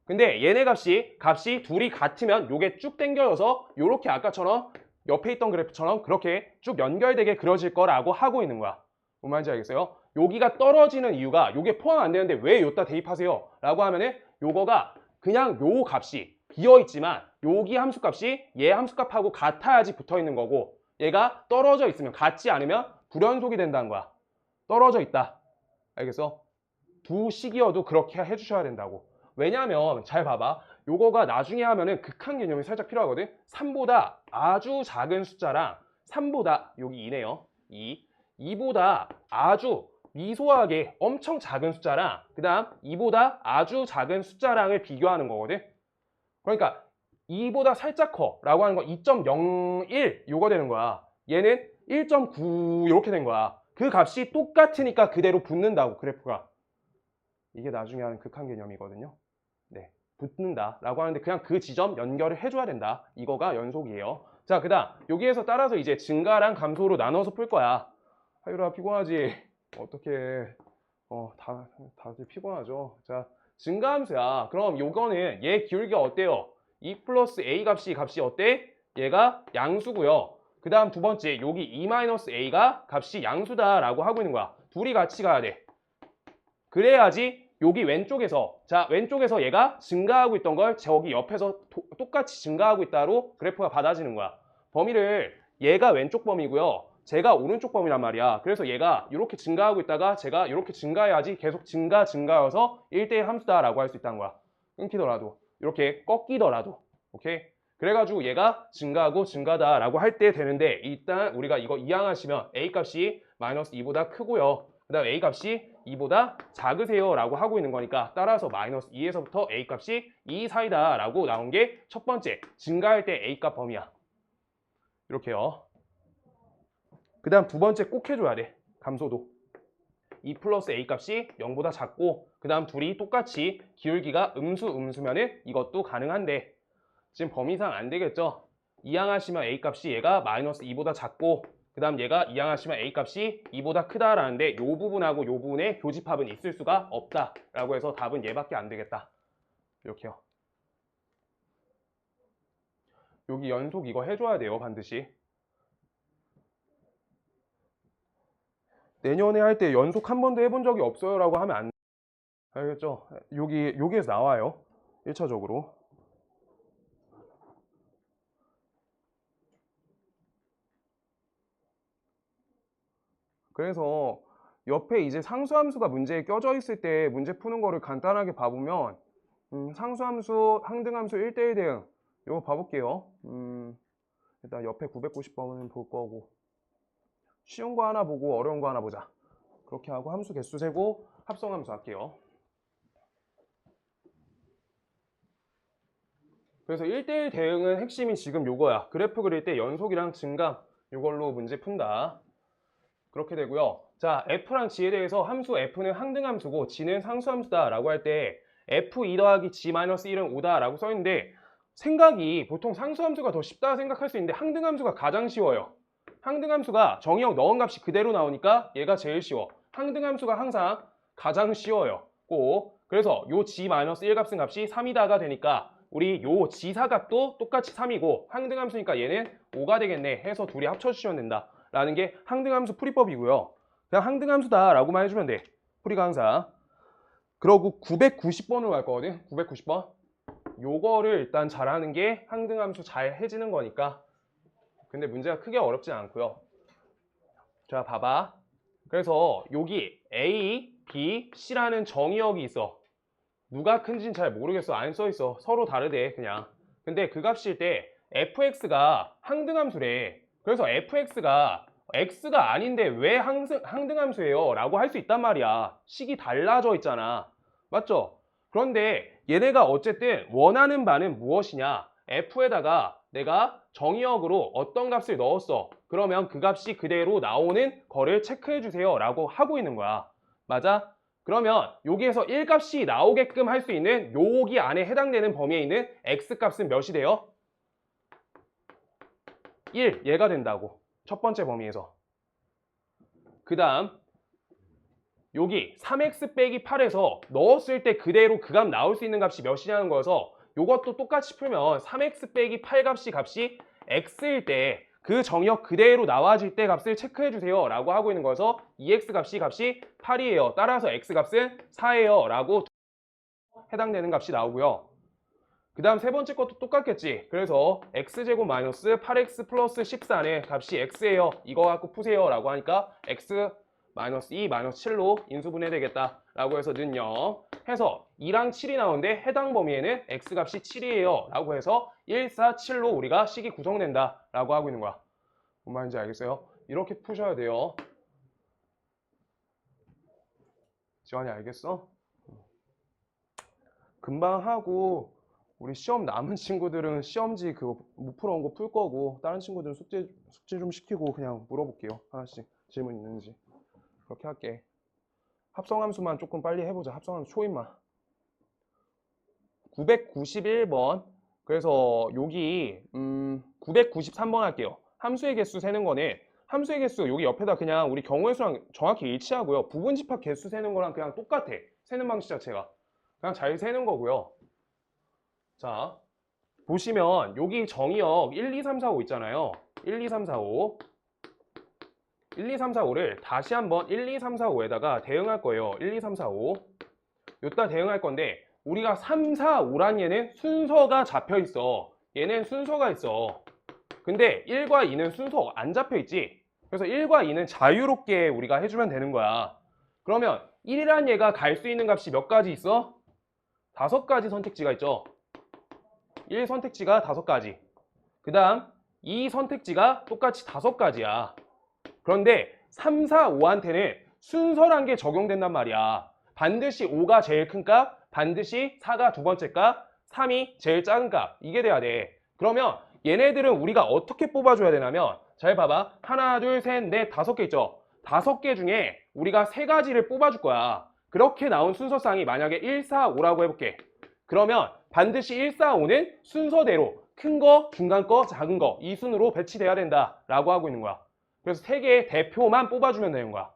근데 얘네 값이 둘이 같으면 요게 쭉 당겨져서 요렇게 아까처럼 옆에 있던 그래프처럼 그렇게 쭉 연결되게 그려질 거라고 하고 있는 거야. 뭔 말인지 알겠어요? 여기가 떨어지는 이유가 요게 포함 안 되는데 왜 요따 대입하세요? 라고 하면은 요거가 그냥 요 값이 비어있지만 여기 함수값이 얘 함수값하고 같아야지 붙어있는 거고 얘가 떨어져 있으면 같지 않으면 불연속이 된다는 거야. 떨어져 있다. 알겠어? 두 식이어도 그렇게 해주셔야 된다고. 왜냐면 잘 봐봐. 요거가 나중에 하면은 극한 개념이 살짝 필요하거든. 3보다 아주 작은 숫자랑 3보다 여기 2네요. 2보다 아주 미소하게 엄청 작은 숫자랑 그 다음 2보다 아주 작은 숫자랑을 비교하는 거거든. 그러니까 2보다 살짝 커 라고 하는 건 2.01 요거 되는 거야. 얘는 1.9 이렇게 된 거야. 그 값이 똑같으니까 그대로 붙는다고 그래프가. 이게 나중에 하는 극한 개념이거든요. 네, 붙는다 라고 하는데 그냥 그 지점 연결을 해줘야 된다. 이거가 연속이에요. 자, 그 다음 여기에서 따라서 이제 증가랑 감소로 나눠서 풀 거야. 하유라 피곤하지? 어떻게 다들 피곤하죠. 자, 증가함수야. 그럼 요거는 얘 기울기가 어때요? 2 플러스 a 값이 어때? 얘가 양수고요. 그 다음 두 번째 여기 2 마이너스 a가 값이 양수다라고 하고 있는 거야. 둘이 같이 가야 돼. 그래야지 여기 왼쪽에서 자 왼쪽에서 얘가 증가하고 있던 걸 저기 옆에서 똑같이 증가하고 있다로 그래프가 받아지는 거야. 범위를 얘가 왼쪽 범위고요. 제가 오른쪽 범위란 말이야. 그래서 얘가 이렇게 증가하고 있다가 제가 이렇게 증가해야지 계속 증가여서 1대1 함수다라고 할 수 있다는 거야. 끊기더라도 이렇게 꺾이더라도. 오케이? 그래가지고 얘가 증가하고 증가다라고 할 때 되는데 일단 우리가 이거 이항하시면 a 값이 마이너스 2보다 크고요. 그 다음 a 값이 2보다 작으세요 라고 하고 있는 거니까 따라서 마이너스 2에서부터 a 값이 2 사이다 라고 나온 게 첫 번째 증가할 때 a 값 범위야. 이렇게요. 그 다음 두 번째 꼭 해줘야 돼. 감소도 2 플러스 a 값이 0보다 작고 그 다음 둘이 똑같이 기울기가 음수면은 이것도 가능한데 지금 범위상 안 되겠죠. 이항하시면 a 값이 얘가 마이너스 2보다 작고 그 다음 얘가 이항하시면 a 값이 2보다 크다라는데 이 부분하고 이 부분에 교집합은 있을 수가 없다라고 해서 답은 얘밖에 안 되겠다. 이렇게요. 여기 연속 이거 해줘야 돼요. 반드시. 내년에 할 때 연속 한 번도 해본 적이 없어요 라고 하면 안 돼. 알겠죠? 여기에서 나와요. 1차적으로. 그래서 옆에 이제 상수함수가 문제에 껴져 있을 때 문제 푸는 거를 간단하게 봐보면 상수함수, 항등함수 1대1 대응 이거 봐볼게요. 일단 옆에 990번은 볼 거고 쉬운 거 하나 보고 어려운 거 하나 보자. 그렇게 하고 함수 개수 세고 합성함수 할게요. 그래서 1대1 대응은 핵심이 지금 요거야. 그래프 그릴 때 연속이랑 증감 요걸로 문제 푼다. 그렇게 되고요. 자, f랑 g에 대해서 함수 f는 항등함수고 g는 상수함수다 라고 할 때 f2 더하기 g-1은 5다 라고 써있는데 생각이 보통 상수함수가 더 쉽다 생각할 수 있는데 항등함수가 가장 쉬워요. 항등함수가 정의역 넣은 값이 그대로 나오니까 얘가 제일 쉬워. 항등함수가 항상 가장 쉬워요. 꼭. 그래서 요 g-1 값은 값이 3이다가 되니까 우리 요 g4값도 똑같이 3이고 항등함수니까 얘는 5가 되겠네 해서 둘이 합쳐주시면 된다. 라는 게 항등함수 풀이법이고요. 그냥 항등함수다 라고만 해주면 돼. 풀이가 항상. 그러고 990번으로 갈 거거든. 990번. 요거를 일단 잘하는 게 항등함수 잘 해지는 거니까. 근데 문제가 크게 어렵진 않고요. 자, 봐봐. 그래서 여기 A, B, C라는 정의역이 있어. 누가 큰지는 잘 모르겠어. 안 써있어. 서로 다르대 그냥. 근데 그 값일 때 fx가 항등함수래. 그래서 fx가 x가 아닌데 왜 항등함수예요? 라고 할 수 있단 말이야. 식이 달라져 있잖아. 맞죠? 그런데 얘네가 어쨌든 원하는 바는 무엇이냐? f에다가 내가 정의역으로 어떤 값을 넣었어. 그러면 그 값이 그대로 나오는 거를 체크해 주세요. 라고 하고 있는 거야. 맞아? 그러면 여기에서 1값이 나오게끔 할 수 있는 여기 안에 해당되는 범위에 있는 x값은 몇이 돼요? 1, 얘가 된다고. 첫 번째 범위에서. 그 다음 여기 3x 빼기 8에서 넣었을 때 그대로 그 값 나올 수 있는 값이 몇이냐는 거여서 이것도 똑같이 풀면 3x 빼기 8 값이 x일 때 그 정의역 그대로 나와질 때 값을 체크해 주세요 라고 하고 있는 거여서 2x 값이 8이에요. 따라서 x 값은 4예요 라고 해당되는 값이 나오고요. 그 다음 세 번째 것도 똑같겠지. 그래서 x제곱 마이너스 8x 플러스 14는 값이 x예요. 이거 갖고 푸세요 라고 하니까 x 마이너스 2, 마이너스 7로 인수분해 되겠다 라고 해서 는 0 해서 2랑 7이 나오는데 해당 범위에는 x값이 7이에요 라고 해서 1, 4, 7로 우리가 식이 구성된다 라고 하고 있는 거야. 뭔 말인지 알겠어요? 이렇게 푸셔야 돼요. 지환이 알겠어? 금방 하고 우리 시험 남은 친구들은 시험지 그거 못 풀어온 거 풀 거고 다른 친구들은 숙제 좀 시키고 그냥 물어볼게요. 하나씩 질문 있는지. 그렇게 할게. 합성함수만 조금 빨리 해보자. 합성함수 초인만. 991번. 그래서 여기 993번 할게요. 함수의 개수 세는 거네. 함수의 개수 여기 옆에다 그냥 우리 경우의 수랑 정확히 일치하고요. 부분 집합 개수 세는 거랑 그냥 똑같아. 세는 방식 자체가. 그냥 잘 세는 거고요. 자, 보시면 여기 정의역 1, 2, 3, 4, 5 있잖아요. 1, 2, 3, 4, 5. 1, 2, 3, 4, 5를 다시 한번 1, 2, 3, 4, 5에다가 대응할 거예요. 1, 2, 3, 4, 5. 여기다 대응할 건데 우리가 3, 4, 5란 얘는 순서가 잡혀 있어. 얘는 순서가 있어. 근데 1과 2는 순서 안 잡혀 있지. 그래서 1과 2는 자유롭게 우리가 해주면 되는 거야. 그러면 1이란 얘가 갈 수 있는 값이 몇 가지 있어? 5가지 선택지가 있죠. 1 선택지가 5가지. 그 다음 2 선택지가 똑같이 5가지야. 그런데 3, 4, 5한테는 순서란 게 적용된단 말이야. 반드시 5가 제일 큰 값, 반드시 4가 두 번째 값, 3이 제일 작은 값. 이게 돼야 돼. 그러면 얘네들은 우리가 어떻게 뽑아줘야 되냐면 잘 봐봐. 하나, 둘, 셋, 넷, 5개 있죠. 5개 중에 우리가 3가지를 뽑아줄 거야. 그렇게 나온 순서상이 만약에 1, 4, 5라고 해볼게. 그러면 반드시 1, 4, 5는 순서대로 큰 거, 중간 거, 작은 거 이 순으로 배치돼야 된다 라고 하고 있는 거야. 그래서 3개의 대표만 뽑아주면 되는 거야.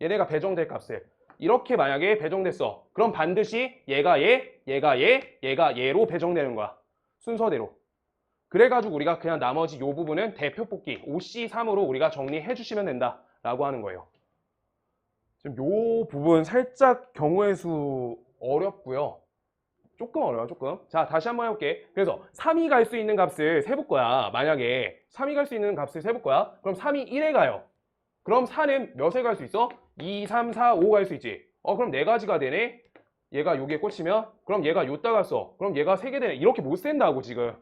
얘네가 배정될 값을. 이렇게 만약에 배정됐어. 그럼 반드시 얘가 얘, 얘가 얘, 얘가 얘로 배정되는 거야. 순서대로. 그래가지고 우리가 그냥 나머지 이 부분은 대표 뽑기 OC3으로 우리가 정리해 주시면 된다 라고 하는 거예요. 지금 이 부분 살짝 경우의 수 어렵고요. 조금 어려워 조금. 자 다시 한번 해볼게. 그래서 3이 갈 수 있는 값을 세볼 거야. 만약에 3이 갈 수 있는 값을 세볼 거야. 그럼 3이 1에 가요. 그럼 4는 몇에 갈 수 있어? 2, 3, 4, 5 갈 수 있지. 그럼 4가지가 되네. 얘가 여기에 꽂히면 그럼 얘가 요따 갔어. 그럼 얘가 3개 되네. 이렇게 못 센다고 지금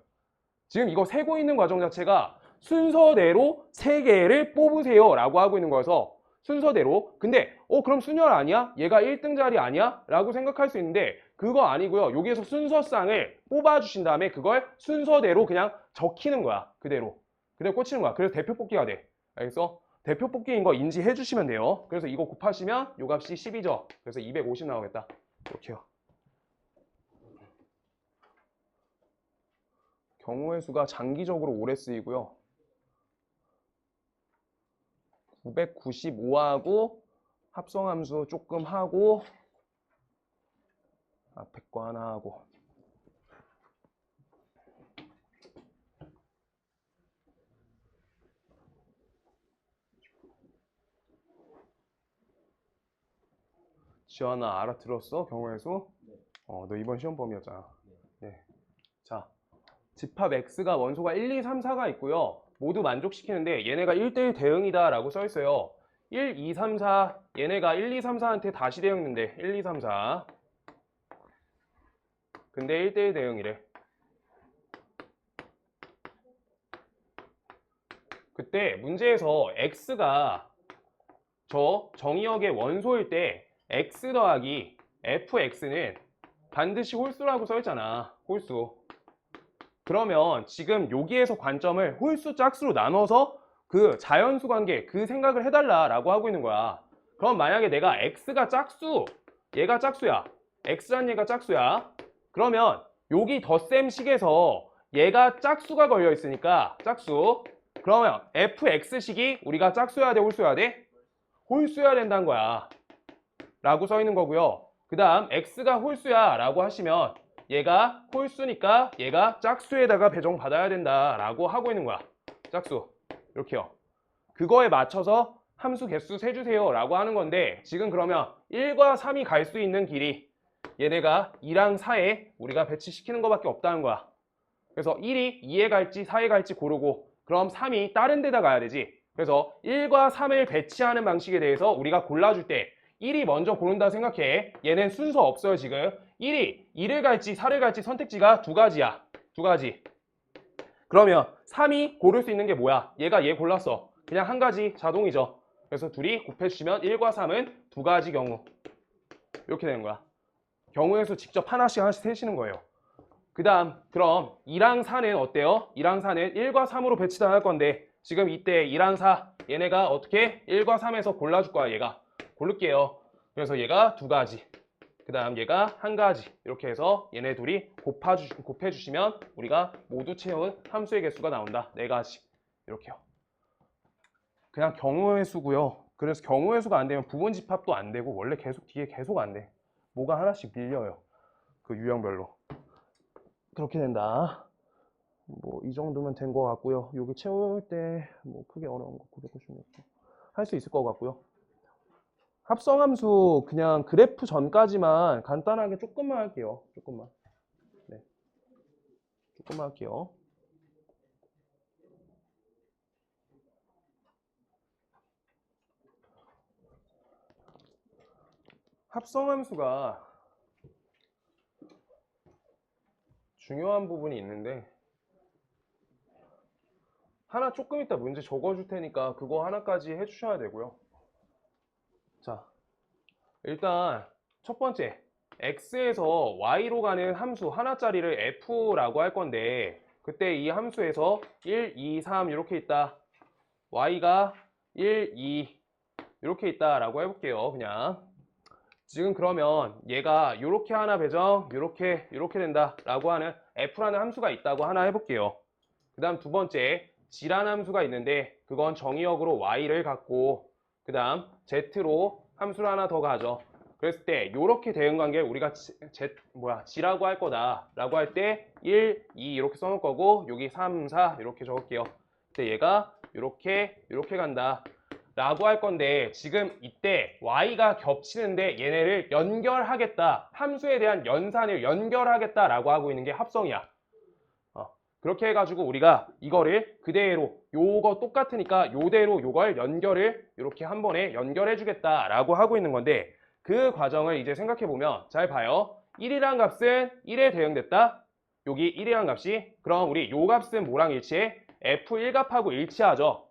이거 세고 있는 과정 자체가 순서대로 3개를 뽑으세요 라고 하고 있는 거여서 순서대로. 근데 그럼 순열 아니야? 얘가 1등 자리 아니야? 라고 생각할 수 있는데 그거 아니고요. 여기에서 순서쌍을 뽑아주신 다음에 그걸 순서대로 그냥 적히는 거야. 그대로 꽂히는 거야. 그래서 대표 뽑기가 돼. 알겠어? 대표 뽑기인 거 인지해 주시면 돼요. 그래서 이거 곱하시면 요 값이 10이죠. 그래서 250 나오겠다. 이렇게요. 경우의 수가 장기적으로 오래 쓰이고요. 995하고 합성함수 조금 하고 앞에 거 하나 하고 지환아 알아들었어? 경우의 수? 네. 너 이번 시험 범위였잖아. 네. 자, 집합 X가 원소가 1, 2, 3, 4가 있고요. 모두 만족시키는데 얘네가 1대1 대응이다 라고 써 있어요. 1, 2, 3, 4 얘네가 1, 2, 3, 4한테 다시 대응인데 1, 2, 3, 4 근데 1대1 대응이래. 그때 문제에서 X가 저 정의역의 원소일 때 X 더하기 FX는 반드시 홀수라고 써 있잖아. 홀수. 그러면 지금 여기에서 관점을 홀수 짝수로 나눠서 그 자연수 관계 그 생각을 해달라라고 하고 있는 거야. 그럼 만약에 내가 X가 짝수, 얘가 짝수야. X란 얘가 짝수야. 그러면 여기 덧셈 식에서 얘가 짝수가 걸려 있으니까 짝수. 그러면 fx식이 우리가 짝수여야 돼, 홀수여야 돼? 홀수여야 된다는 거야. 라고 써 있는 거고요. 그 다음 x가 홀수야 라고 하시면 얘가 홀수니까 얘가 짝수에다가 배정받아야 된다 라고 하고 있는 거야. 짝수. 이렇게요. 그거에 맞춰서 함수 개수 세주세요 라고 하는 건데 지금 그러면 1과 3이 갈 수 있는 길이 얘네가 2랑 4에 우리가 배치시키는 것밖에 없다는 거야. 그래서 1이 2에 갈지 4에 갈지 고르고 그럼 3이 다른 데다 가야 되지. 그래서 1과 3을 배치하는 방식에 대해서 우리가 골라줄 때 1이 먼저 고른다 생각해. 얘는 순서 없어요 지금. 1이 2를 갈지 4를 갈지 선택지가 두 가지야. 두 가지. 그러면 3이 고를 수 있는 게 뭐야? 얘가 얘 골랐어. 그냥 한 가지 자동이죠. 그래서 둘이 곱해주시면 1과 3은 두 가지 경우. 이렇게 되는 거야. 경우의 수 직접 하나씩 세시는 거예요. 그 다음 그럼 2랑 4는 어때요? 2랑 4는 1과 3으로 배치당할 건데 지금 이때 2랑 4 얘네가 어떻게 1과 3에서 골라줄 거야. 얘가 고를게요. 그래서 얘가 두 가지, 그 다음 얘가 한 가지, 이렇게 해서 얘네 둘이 곱해주시면 우리가 모두 채운 함수의 개수가 나온다. 네 가지. 이렇게요. 그냥 경우의 수고요. 그래서 경우의 수가 안 되면 부분 집합도 안 되고 원래 계속 뒤에 계속 안 돼. 뭐가 하나씩 밀려요. 그 유형별로. 그렇게 된다. 뭐 이 정도면 된 것 같고요. 여기 채울 때 뭐 크게 어려운 거 996. 할 수 있을 것 같고요. 합성함수 그냥 그래프 전까지만 간단하게 조금만 할게요. 조금만. 네. 조금만 할게요. 합성함수가 중요한 부분이 있는데 하나 조금 이따 문제 적어줄 테니까 그거 하나까지 해주셔야 되고요. 자, 일단 첫 번째 x에서 y로 가는 함수 하나짜리를 f라고 할 건데 그때 이 함수에서 1, 2, 3 이렇게 있다. y가 1, 2 이렇게 있다라고 해볼게요. 그냥 지금 그러면 얘가 이렇게 하나 배정 이렇게 된다라고 하는 f라는 함수가 있다고 하나 해볼게요. 그 다음 두 번째 g라는 함수가 있는데 그건 정의역으로 y를 갖고 그 다음 z로 함수를 하나 더 가져. 그랬을 때 이렇게 대응관계 우리가 g라고 할 거다 라고 할 때 1, 2 이렇게 써놓을 거고 여기 3, 4 이렇게 적을게요. 근데 얘가 이렇게 간다 라고 할 건데 지금 이때 y가 겹치는데 얘네를 연결하겠다, 함수에 대한 연산을 연결하겠다 라고 하고 있는 게 합성이야. 그렇게 해가지고 우리가 이거를 그대로 요거 똑같으니까 요대로 요걸 연결을 이렇게 한 번에 연결해 주겠다 라고 하고 있는 건데 그 과정을 이제 생각해 보면 잘 봐요. 1이란 값은 1에 대응됐다. 여기 1이란 값이 그럼 우리 요 값은 뭐랑 일치해? F1값하고 일치하죠.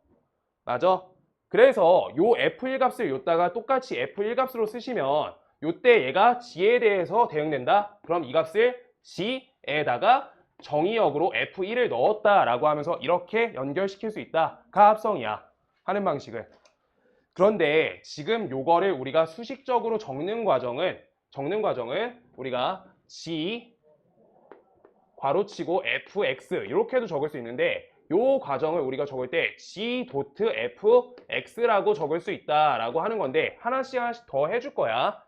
맞아? 그래서 요 F1 값을 요따가 똑같이 F1 값으로 쓰시면 요때 얘가 G에 대해서 대응된다. 그럼 이 값을 G에다가 정의역으로 F1을 넣었다라고 하면서 이렇게 연결시킬 수 있다.가 합성이야. 하는 방식을. 그런데 지금 요거를 우리가 수식적으로 적는 과정은 우리가 G 괄호치고 fx 이렇게도 적을 수 있는데 요 과정을 우리가 적을 때 g.fx라고 적을 수 있다라고 하는 건데 하나씩 더 해줄 거야.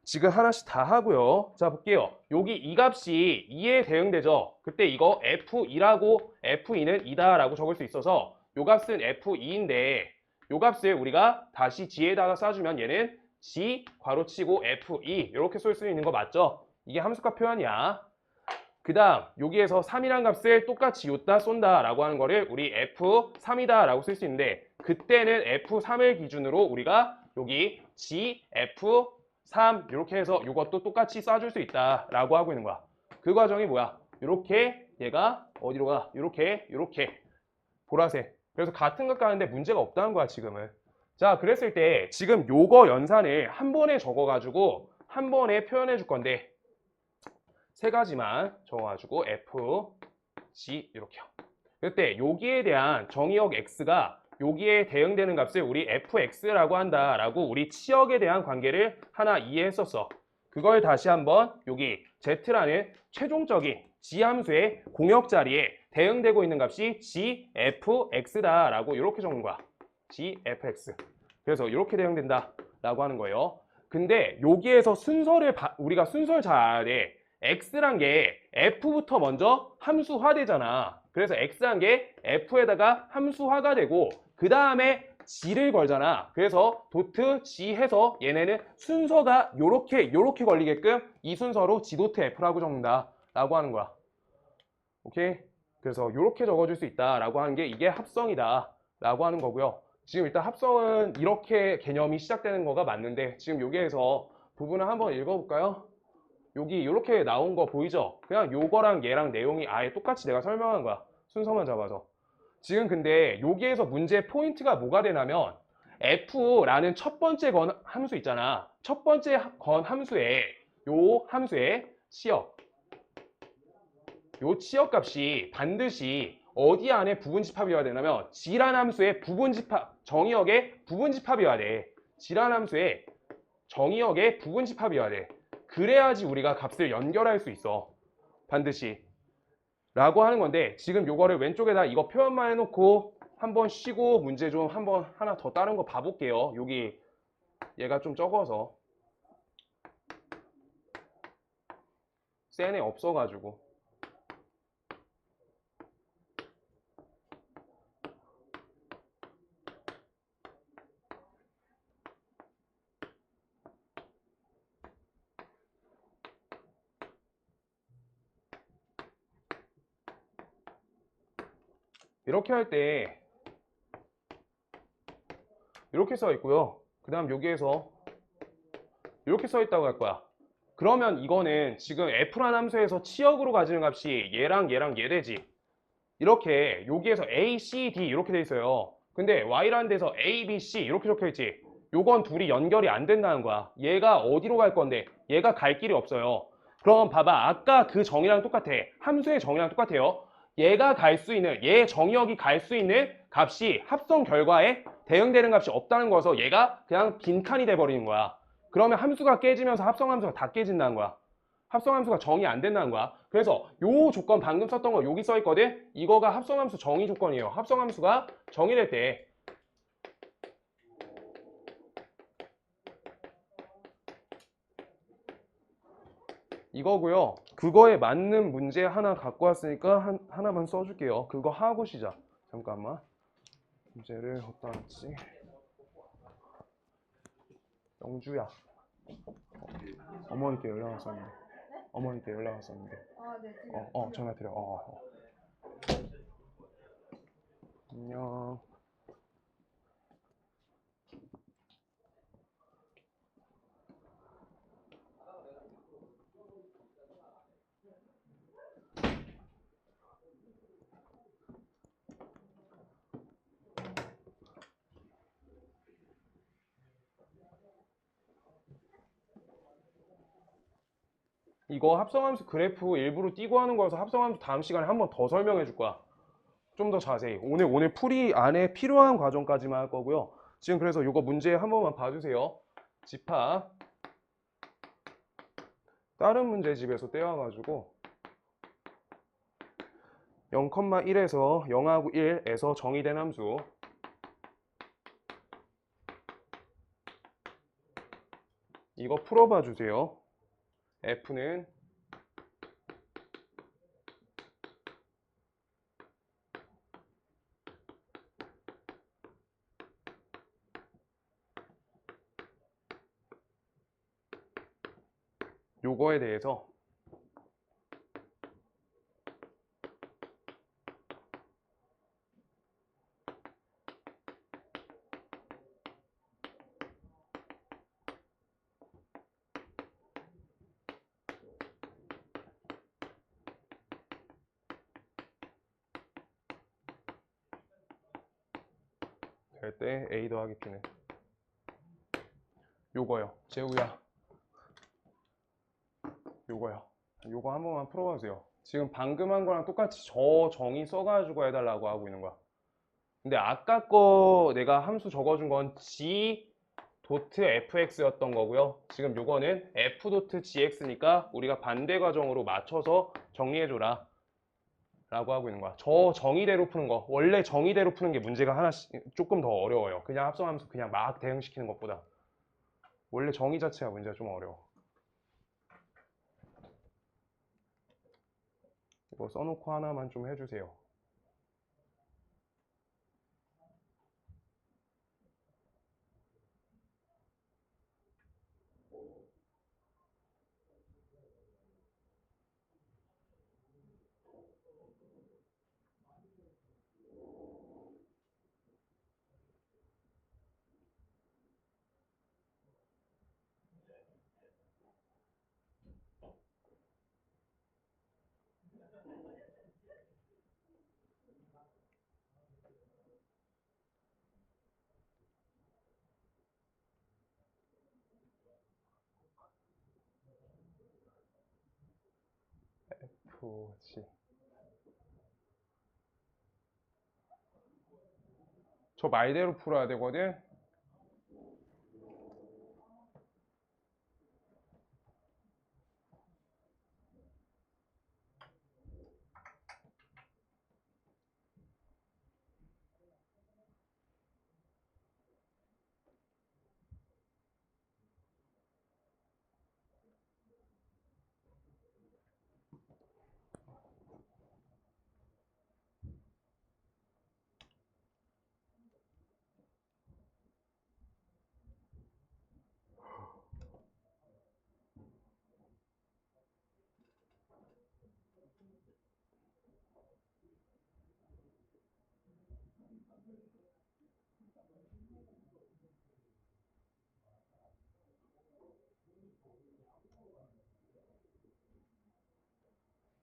지금 하나씩 다 하고요. 자 볼게요. 여기 이 값이 2에 대응되죠. 그때 이거 f2라고 f2는 2다라고 적을 수 있어서 요 값은 f2인데 요 값을 우리가 다시 g에다가 쏴주면 얘는 g 괄호치고 f2 이렇게 쓸 수 있는 거 맞죠? 이게 함수값 표현이야. 그 다음 여기에서 3이란 값을 똑같이 요따 쏜다 라고 하는 거를 우리 f3이다 라고 쓸 수 있는데 그때는 f3을 기준으로 우리가 여기 g, f3 이렇게 해서 이것도 똑같이 쏴줄 수 있다 라고 하고 있는 거야. 그 과정이 뭐야? 이렇게 얘가 어디로 가? 이렇게 보라색. 그래서 같은 것 가는데 문제가 없다는 거야 지금은. 자 그랬을 때 지금 요거 연산을 한 번에 적어가지고 한 번에 표현해 줄 건데 세 가지만 적어가지고 F, G 이렇게요. 그때 여기에 대한 정의역 X가 여기에 대응되는 값을 우리 FX라고 한다라고 우리 치역에 대한 관계를 하나 이해했었어. 그걸 다시 한번 여기 Z라는 최종적인 G 함수의 공역 자리에 대응되고 있는 값이 GFX다라고 이렇게 적는 거야. GFX. 그래서 이렇게 대응된다라고 하는 거예요. 근데 여기에서 우리가 순서를 잘 알아야 돼. x란 게 f부터 먼저 함수화되잖아. 그래서 x란 게 f에다가 함수화가 되고 그 다음에 g를 걸잖아. 그래서 도트 g 해서 얘네는 순서가 요렇게 걸리게끔 이 순서로 g 도트 f라고 적는다 라고 하는 거야. 오케이? 그래서 요렇게 적어줄 수 있다 라고 하는 게 이게 합성이다 라고 하는 거고요. 지금 일단 합성은 이렇게 개념이 시작되는 거가 맞는데 지금 여기에서 부분을 한번 읽어볼까요? 여기 이렇게 나온 거 보이죠? 그냥 요거랑 얘랑 내용이 아예 똑같이 내가 설명한 거야. 순서만 잡아서. 지금 근데 여기에서 문제 포인트가 뭐가 되냐면 f라는 첫 번째 건 함수 있잖아. 첫 번째 건 함수에 요 함수의 치역, 요 치역 값이 반드시 어디 안에 부분집합이어야 되냐면 지란 함수의 부분집합, 정의역의 부분집합이어야 돼. 지란 함수의 정의역의 부분집합이어야 돼. 그래야지 우리가 값을 연결할 수 있어. 반드시. 라고 하는 건데 지금 요거를 왼쪽에다 이거 표현만 해놓고 한번 쉬고 문제 좀 한번 하나 더 다른 거 봐볼게요. 여기 얘가 좀 적어서 센에 없어가지고 이렇게 할 때 이렇게 써 있고요. 그 다음 여기에서 이렇게 써 있다고 할 거야. 그러면 이거는 지금 F란 함수에서 치역으로 가지는 값이 얘랑 얘랑 얘 되지. 이렇게 여기에서 A, C, D 이렇게 돼 있어요. 근데 Y라는 데서 A, B, C 이렇게 적혀 있지. 요건 둘이 연결이 안 된다는 거야. 얘가 어디로 갈 건데 얘가 갈 길이 없어요. 그럼 봐봐. 아까 그 정의랑 똑같아. 함수의 정의랑 똑같아요. 얘가 갈 수 있는, 얘 정의역이 갈 수 있는 값이 합성 결과에 대응되는 값이 없다는 거여서 얘가 그냥 빈칸이 돼버리는 거야. 그러면 함수가 깨지면서 합성함수가 다 깨진다는 거야. 합성함수가 정의 안 된다는 거야. 그래서 요 조건 방금 썼던 거 여기 써 있거든. 이거가 합성함수 정의 조건이에요. 합성함수가 정의될 때 이거고요. 그거에 맞는 문제 하나 갖고 왔으니까 하나만 써줄게요. 그거 하고 시작. 잠깐만. 문제를 어디다 놨지? 영주야. 어머니께 연락 왔었는데. 어머니께 연락 왔었는데. 네, 지금. 전화 드려. 안녕. 이거 합성함수 그래프 일부러 띄고 하는 거여서 합성함수 다음 시간에 한 번 더 설명해 줄 거야. 좀 더 자세히. 오늘 풀이 안에 필요한 과정까지만 할 거고요. 지금 그래서 이거 문제 한 번만 봐주세요. 집합. 다른 문제집에서 떼와가지고 0,1에서 0하고 1에서 정의된 함수. 이거 풀어봐 주세요. F는 요거에 대해서 될 때 A 더하기 B는 요거요. 재우야. 요거요. 요거 한 번만 풀어봐 주세요. 지금 방금 한 거랑 똑같이 저 정의 써가지고 해달라고 하고 있는 거야. 근데 아까 거 내가 함수 적어준 건 G 도트 fx였던 거고요. 지금 요거는 f 도트 gx니까 우리가 반대 과정으로 맞춰서 정리해줘라 라고 하고 있는 거야. 저 정의대로 푸는 거, 원래 정의대로 푸는 게 문제가 하나씩 조금 더 어려워요. 그냥 합성함수 그냥 막 대응시키는 것보다 원래 정의 자체가 문제가 좀 어려워. 이거 써놓고 하나만 좀 해주세요. FG. 저 말대로 풀어야 되거든.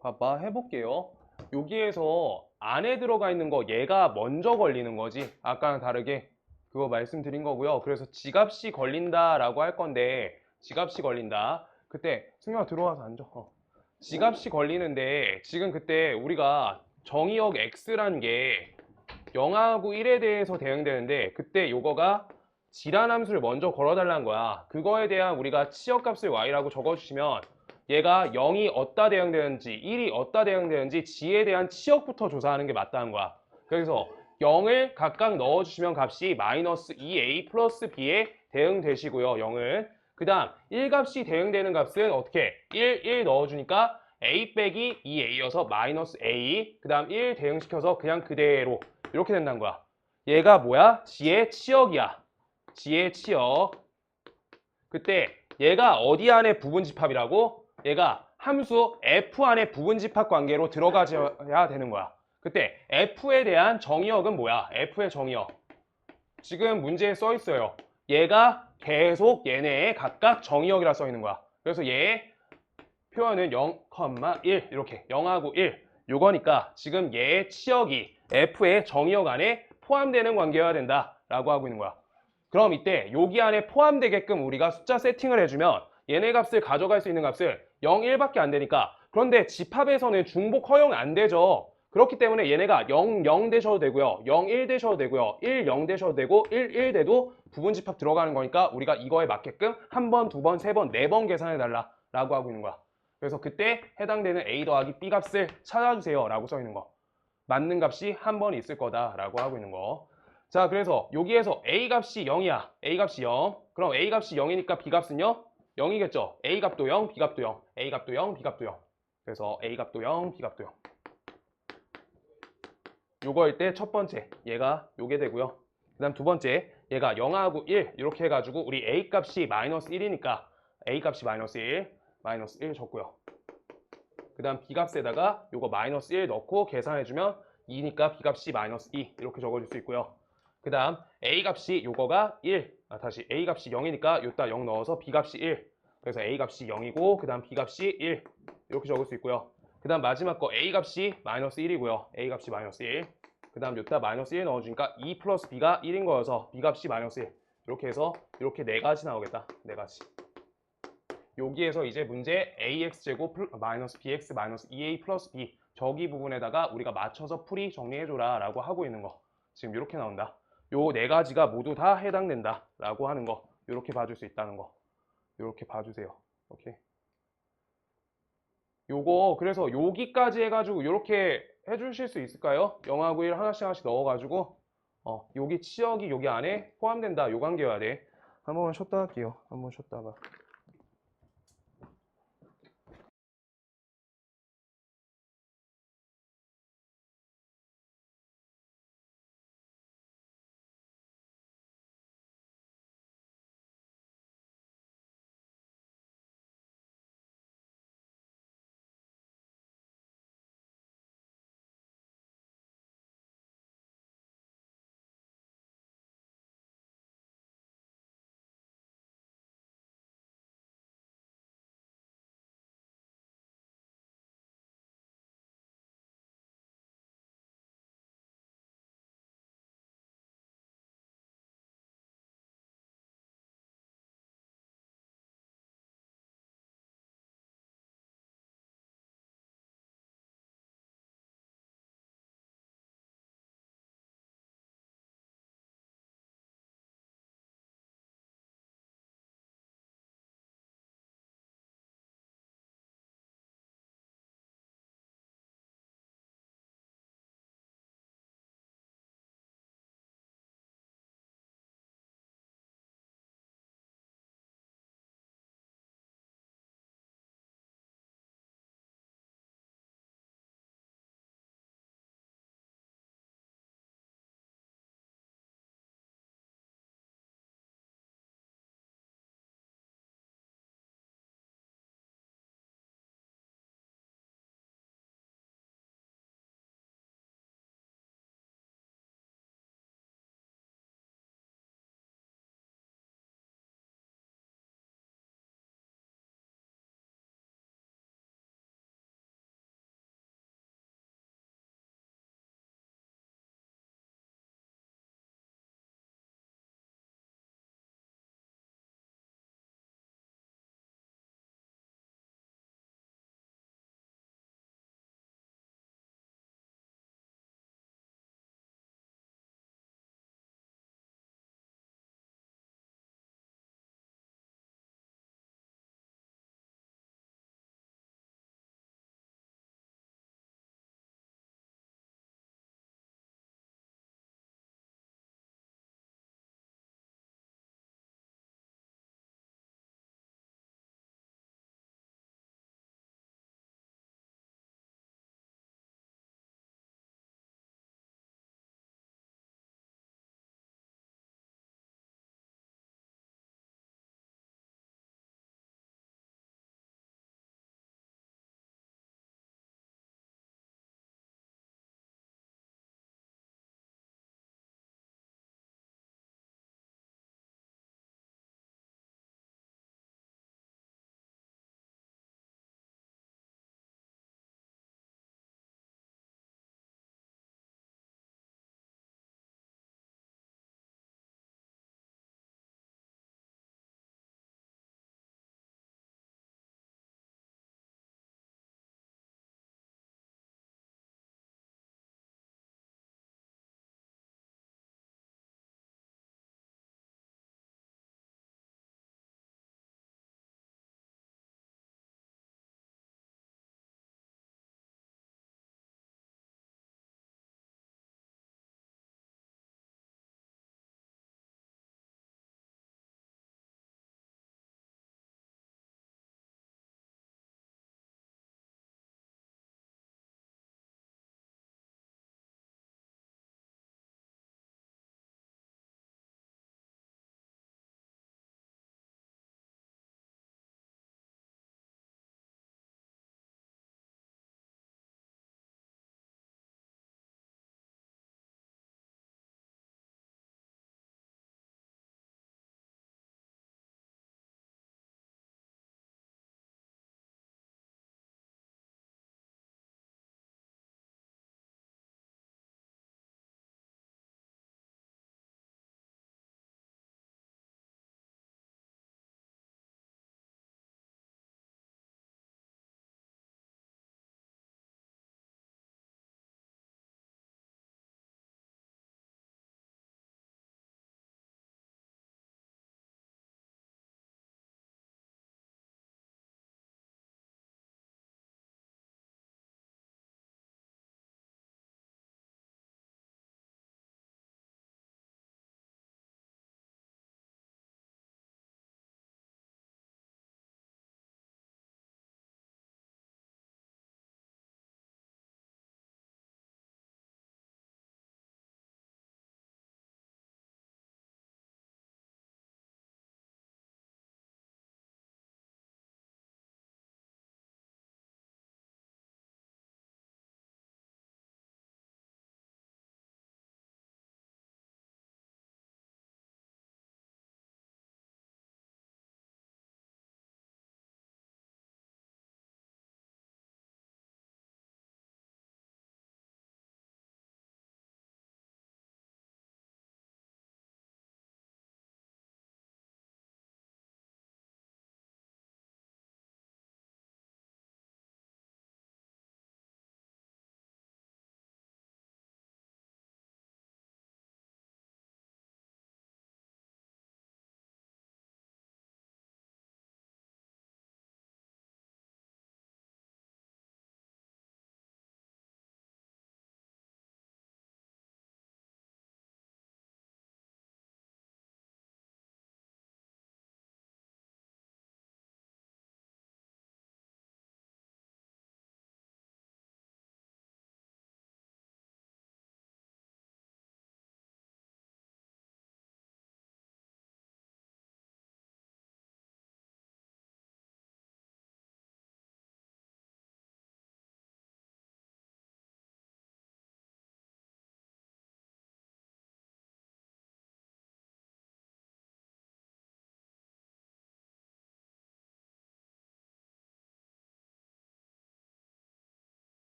봐봐, 해볼게요. 여기에서 안에 들어가 있는 거 얘가 먼저 걸리는 거지. 아까랑 다르게 그거 말씀드린 거고요. 그래서 지값이 걸린다라고 할 건데 지값이 걸린다. 그때 승현아 들어와서 앉아. 지값이 걸리는데 지금 그때 우리가 정의역 x라는 게 0하고 1에 대해서 대응되는데 그때 요거가 질환함수를 먼저 걸어달라는 거야. 그거에 대한 우리가 치역값을 y라고 적어주시면 얘가 0이 어디다 대응되는지 1이 어디다 대응되는지 g에 대한 치역부터 조사하는 게 맞다는 거야. 그래서 0을 각각 넣어주시면 값이 마이너스 2a 플러스 b에 대응되시고요. 0은 그 다음 1값이 대응되는 값은 어떻게 1 넣어주니까 a 빼기 2a여서 마이너스 a 그 다음 1 대응시켜서 그냥 그대로 이렇게 된다는 거야. 얘가 뭐야? g의 치역이야. g의 치역. 그때 얘가 어디 안에 부분집합이라고? 얘가 함수 f 안에 부분집합 관계로 들어가야 되는 거야. 그때 f에 대한 정의역은 뭐야? f의 정의역. 지금 문제에 써 있어요. 얘가 계속 얘네의 각각 정의역이라 써 있는 거야. 그래서 얘의 표현은 0, 1 이렇게 0하고 1 요거니까 지금 얘의 치역이 f의 정의역 안에 포함되는 관계여야 된다라고 하고 있는 거야. 그럼 이때 여기 안에 포함되게끔 우리가 숫자 세팅을 해주면 얘네 값을 가져갈 수 있는 값을 0, 1밖에 안 되니까 그런데 집합에서는 중복 허용 안 되죠. 그렇기 때문에 얘네가 0, 0 되셔도 되고요. 0, 1 되셔도 되고요. 1, 0 되셔도 되고 1, 1 돼도 부분집합 들어가는 거니까 우리가 이거에 맞게끔 한 번, 두 번, 세 번, 네 번 계산해 달라 라고 하고 있는 거야. 그래서 그때 해당되는 A 더하기 B 값을 찾아주세요 라고 써 있는 거. 맞는 값이 한 번 있을 거다 라고 하고 있는 거. 자, 그래서 여기에서 A 값이 0이야. A 값이 0. 그럼 A 값이 0이니까 B 값은요? 0이겠죠. A 값도 0, B 값도 0. A 값도 0, B 값도 0. 그래서 A 값도 0, B 값도 0. 요거일 때 첫 번째 얘가 요게 되고요. 그 다음 두 번째 얘가 0하고 1 이렇게 해가지고 우리 A 값이 마이너스 1이니까 A 값이 마이너스 1 적고요. 그 다음 B 값에다가 요거 마이너스 1 넣고 계산해주면 2니까 B 값이 마이너스 2 이렇게 적어줄 수 있고요. 그 다음 A 값이 요거가 1 다시 A 값이 0이니까 요따 0 넣어서 B 값이 1 그래서 A 값이 0이고 그 다음 B 값이 1 이렇게 적을 수 있고요. 그 다음 마지막 거 A 값이 마이너스 1이고요. A 값이 마이너스 1 그 다음 요따 마이너스 1 넣어주니까 2 플러스 B가 1인 거여서 B 값이 마이너스 1 이렇게 해서 이렇게 네 가지 나오겠다. 네 가지. 여기에서 이제 문제 ax제곱 마이너스 bx 마이너스 2a 플러스 b 저기 부분에다가 우리가 맞춰서 풀이 정리해줘라 라고 하고 있는 거 지금 이렇게 나온다. 요 네 가지가 모두 다 해당된다 라고 하는 거 이렇게 봐줄 수 있다는 거 이렇게 봐주세요. 오케이. 요거 그래서 여기까지 해가지고 이렇게 해주실 수 있을까요? 0하고 1 하나씩 하나씩 넣어가지고 여기 치역이 여기 안에 포함된다 요 관계여야 돼. 한 번만 쉬었다 할게요. 한 번 쉬었다가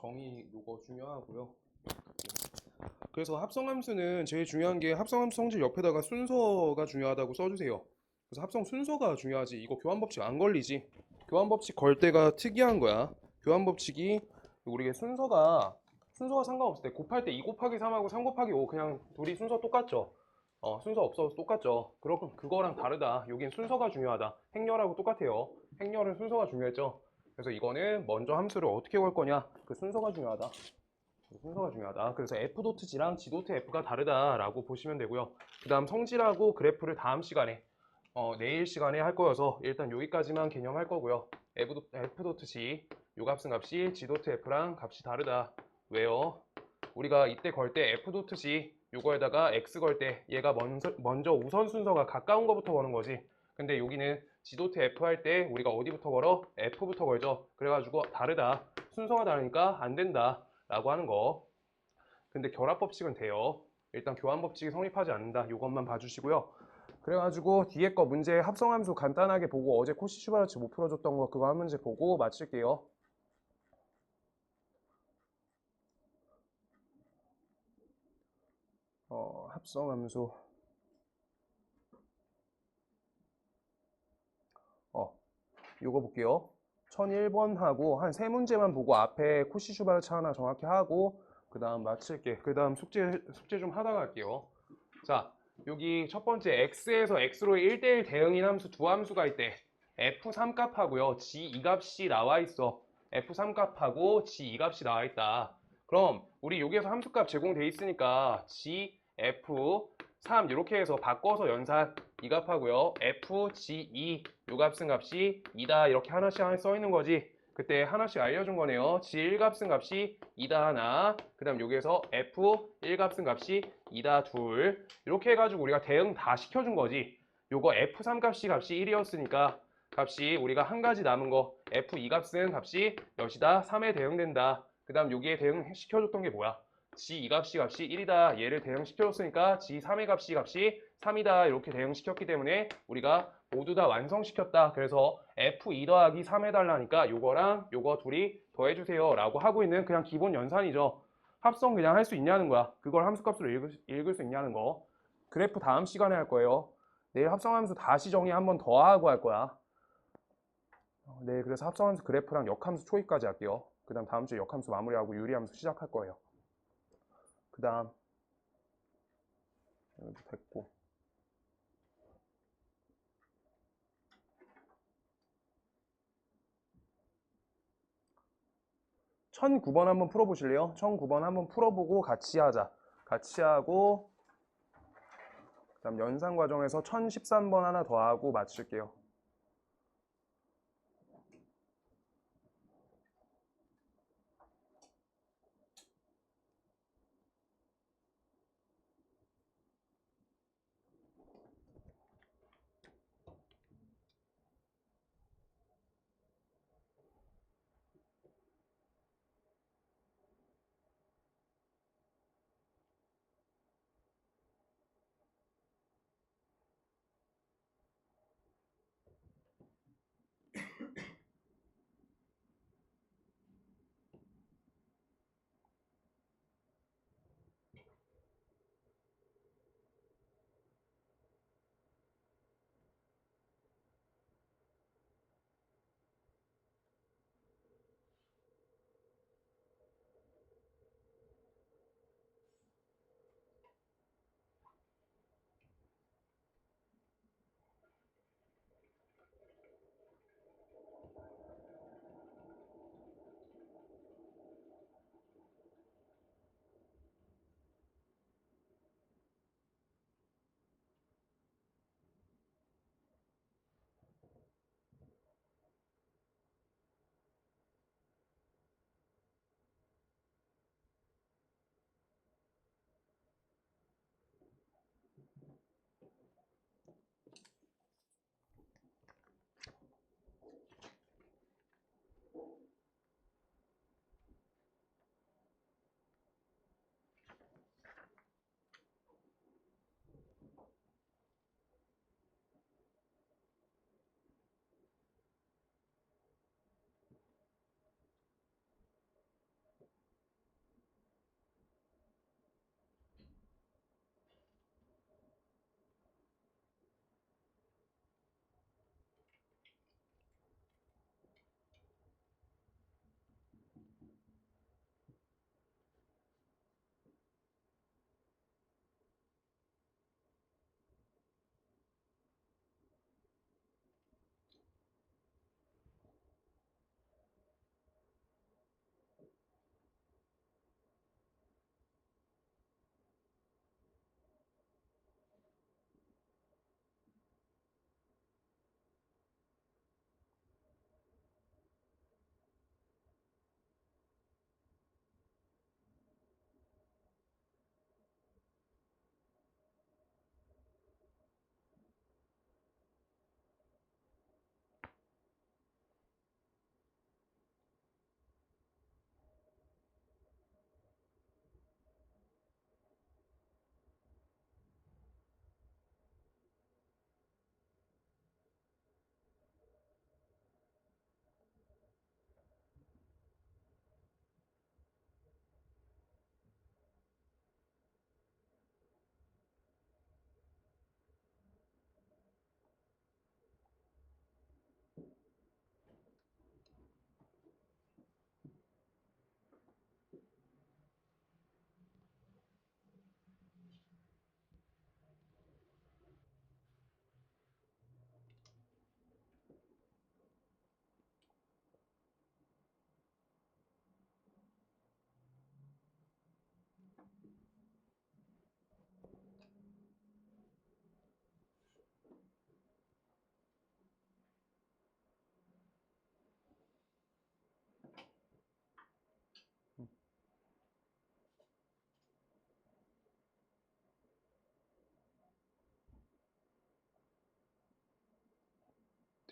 정의 요거 중요하고요. 그래서 합성함수는 제일 중요한 게 합성함수 성질 옆에다가 순서가 중요하다고 써주세요. 그래서 합성 순서가 중요하지. 이거 교환법칙 안 걸리지. 교환법칙 걸 때가 특이한 거야. 교환법칙이 우리가 순서가 상관없을 때 곱할 때 2 곱하기 3하고 3 곱하기 5 그냥 둘이 순서 똑같죠. 순서 없어도 똑같죠. 그럼 그거랑 다르다. 여긴 순서가 중요하다. 행렬하고 똑같아요. 행렬은 순서가 중요했죠. 그래서 이거는 먼저 함수를 어떻게 걸 거냐. 그 순서가 중요하다. 순서가 중요하다. 그래서 f.g랑 g.f가 다르다라고 보시면 되고요. 그 다음 성질하고 그래프를 다음 시간에 내일 시간에 할 거여서 일단 여기까지만 개념할 거고요. f.g 요 값은 값이 g.f랑 값이 다르다. 왜요? 우리가 이때 걸 때 f.g 요거에다가 x 걸 때 얘가 먼저 우선 순서가 가까운 거부터 거는 거지. 근데 여기는 g.f 할 때 우리가 어디부터 걸어? f부터 걸죠. 그래가지고 다르다. 순서가 다르니까 안 된다 라고 하는 거. 근데 결합법칙은 돼요. 일단 교환법칙이 성립하지 않는다. 이것만 봐주시고요. 그래가지고 뒤에 거 문제 합성함수 간단하게 보고 어제 코시-슈바르츠 못 풀어줬던 거 그거 한 문제 보고 마칠게요. 합성함수 요거 볼게요. 1001번하고 한 3문제만 보고 앞에 코시-슈바르츠 하나 정확히 하고 그 다음 마칠게. 그 다음 숙제 좀 하다가 할게요. 자, 여기 첫 번째 x에서 x로의 1대1 대응인 함수 두 함수가 있대. f3 값하고요. g2 값이 나와 있어. f3 값하고 g2 값이 나와 있다. 그럼 우리 여기에서 함수값 제공돼 있으니까 g, f3 이렇게 해서 바꿔서 연산 이 값하고요. f, g2 요 값은 값이 2다 이렇게 하나씩 써 있는 거지. 그때 하나씩 알려준 거네요. g1 값은 값이 2다 하나, 그 다음 여기에서 f1 값은 값이 2다 둘 이렇게 해가지고 우리가 대응 다 시켜준 거지. 요거 f3 값이 1이었으니까 값이 우리가 한 가지 남은 거 f2 값은 값이 몇이다? 3에 대응된다. 그 다음 여기에 대응 시켜줬던 게 뭐야? g2 값이 1이다. 얘를 대응시켜줬으니까 g3의 값이 3이다. 이렇게 대응시켰기 때문에 우리가 모두 다 완성시켰다. 그래서 f2 더하기 3 해달라니까 요거랑 요거 둘이 더해주세요 라고 하고 있는 그냥 기본 연산이죠. 합성 그냥 할 수 있냐는 거야. 그걸 함수값으로 읽을 수 있냐는 거. 그래프 다음 시간에 할 거예요. 내일 합성함수 다시 정의 한 번 더 하고 할 거야. 네, 그래서 합성함수 그래프랑 역함수 초입까지 할게요. 그 다음 다음 주에 역함수 마무리하고 유리함수 시작할 거예요. 그 다음 여기도 됐고 1009번 한번 풀어보실래요? 1009번 한번 풀어보고 같이 하자. 같이 하고 그 다음 연산 과정에서 1013번 하나 더 하고 마칠게요.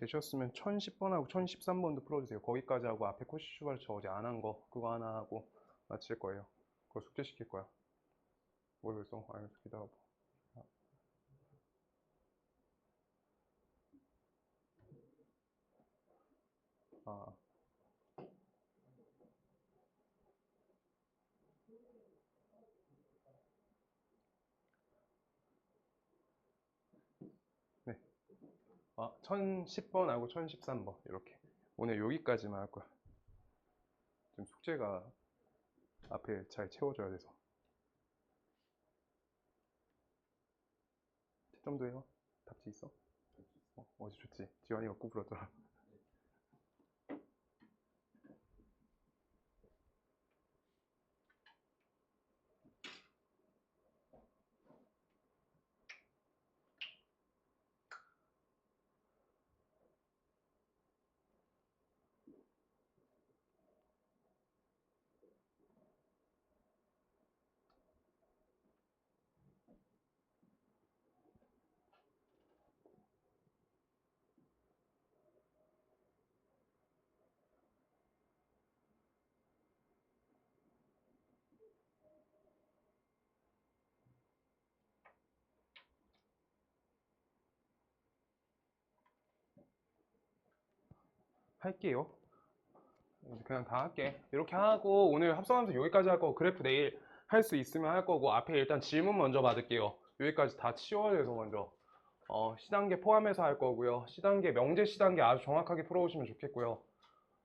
되셨으면 1010번하고 1013번도 풀어주세요. 거기까지 하고 앞에 코시 추가를 저 어제 안 한 거 그거 하나 하고 마칠 거예요. 그거 숙제 시킬 거야. 모르겠어. 아니, 기다려봐. 아, 네. 1010번하고 1013번 이렇게. 오늘 여기까지만 할 거야. 지금 숙제가 앞에 잘 채워줘야 돼서. 채점도 해요? 답지 있어? 어제 좋지. 지환이가 구부러더라. 할게요. 그냥 다 할게. 이렇게 하고 오늘 합성함수 여기까지 할 거고 그래프 내일 할 수 있으면 할 거고 앞에 일단 질문 먼저 받을게요. 여기까지 다 치워야 돼서 먼저 C단계 포함해서 할 거고요. C단계 명제 C단계 아주 정확하게 풀어오시면 좋겠고요.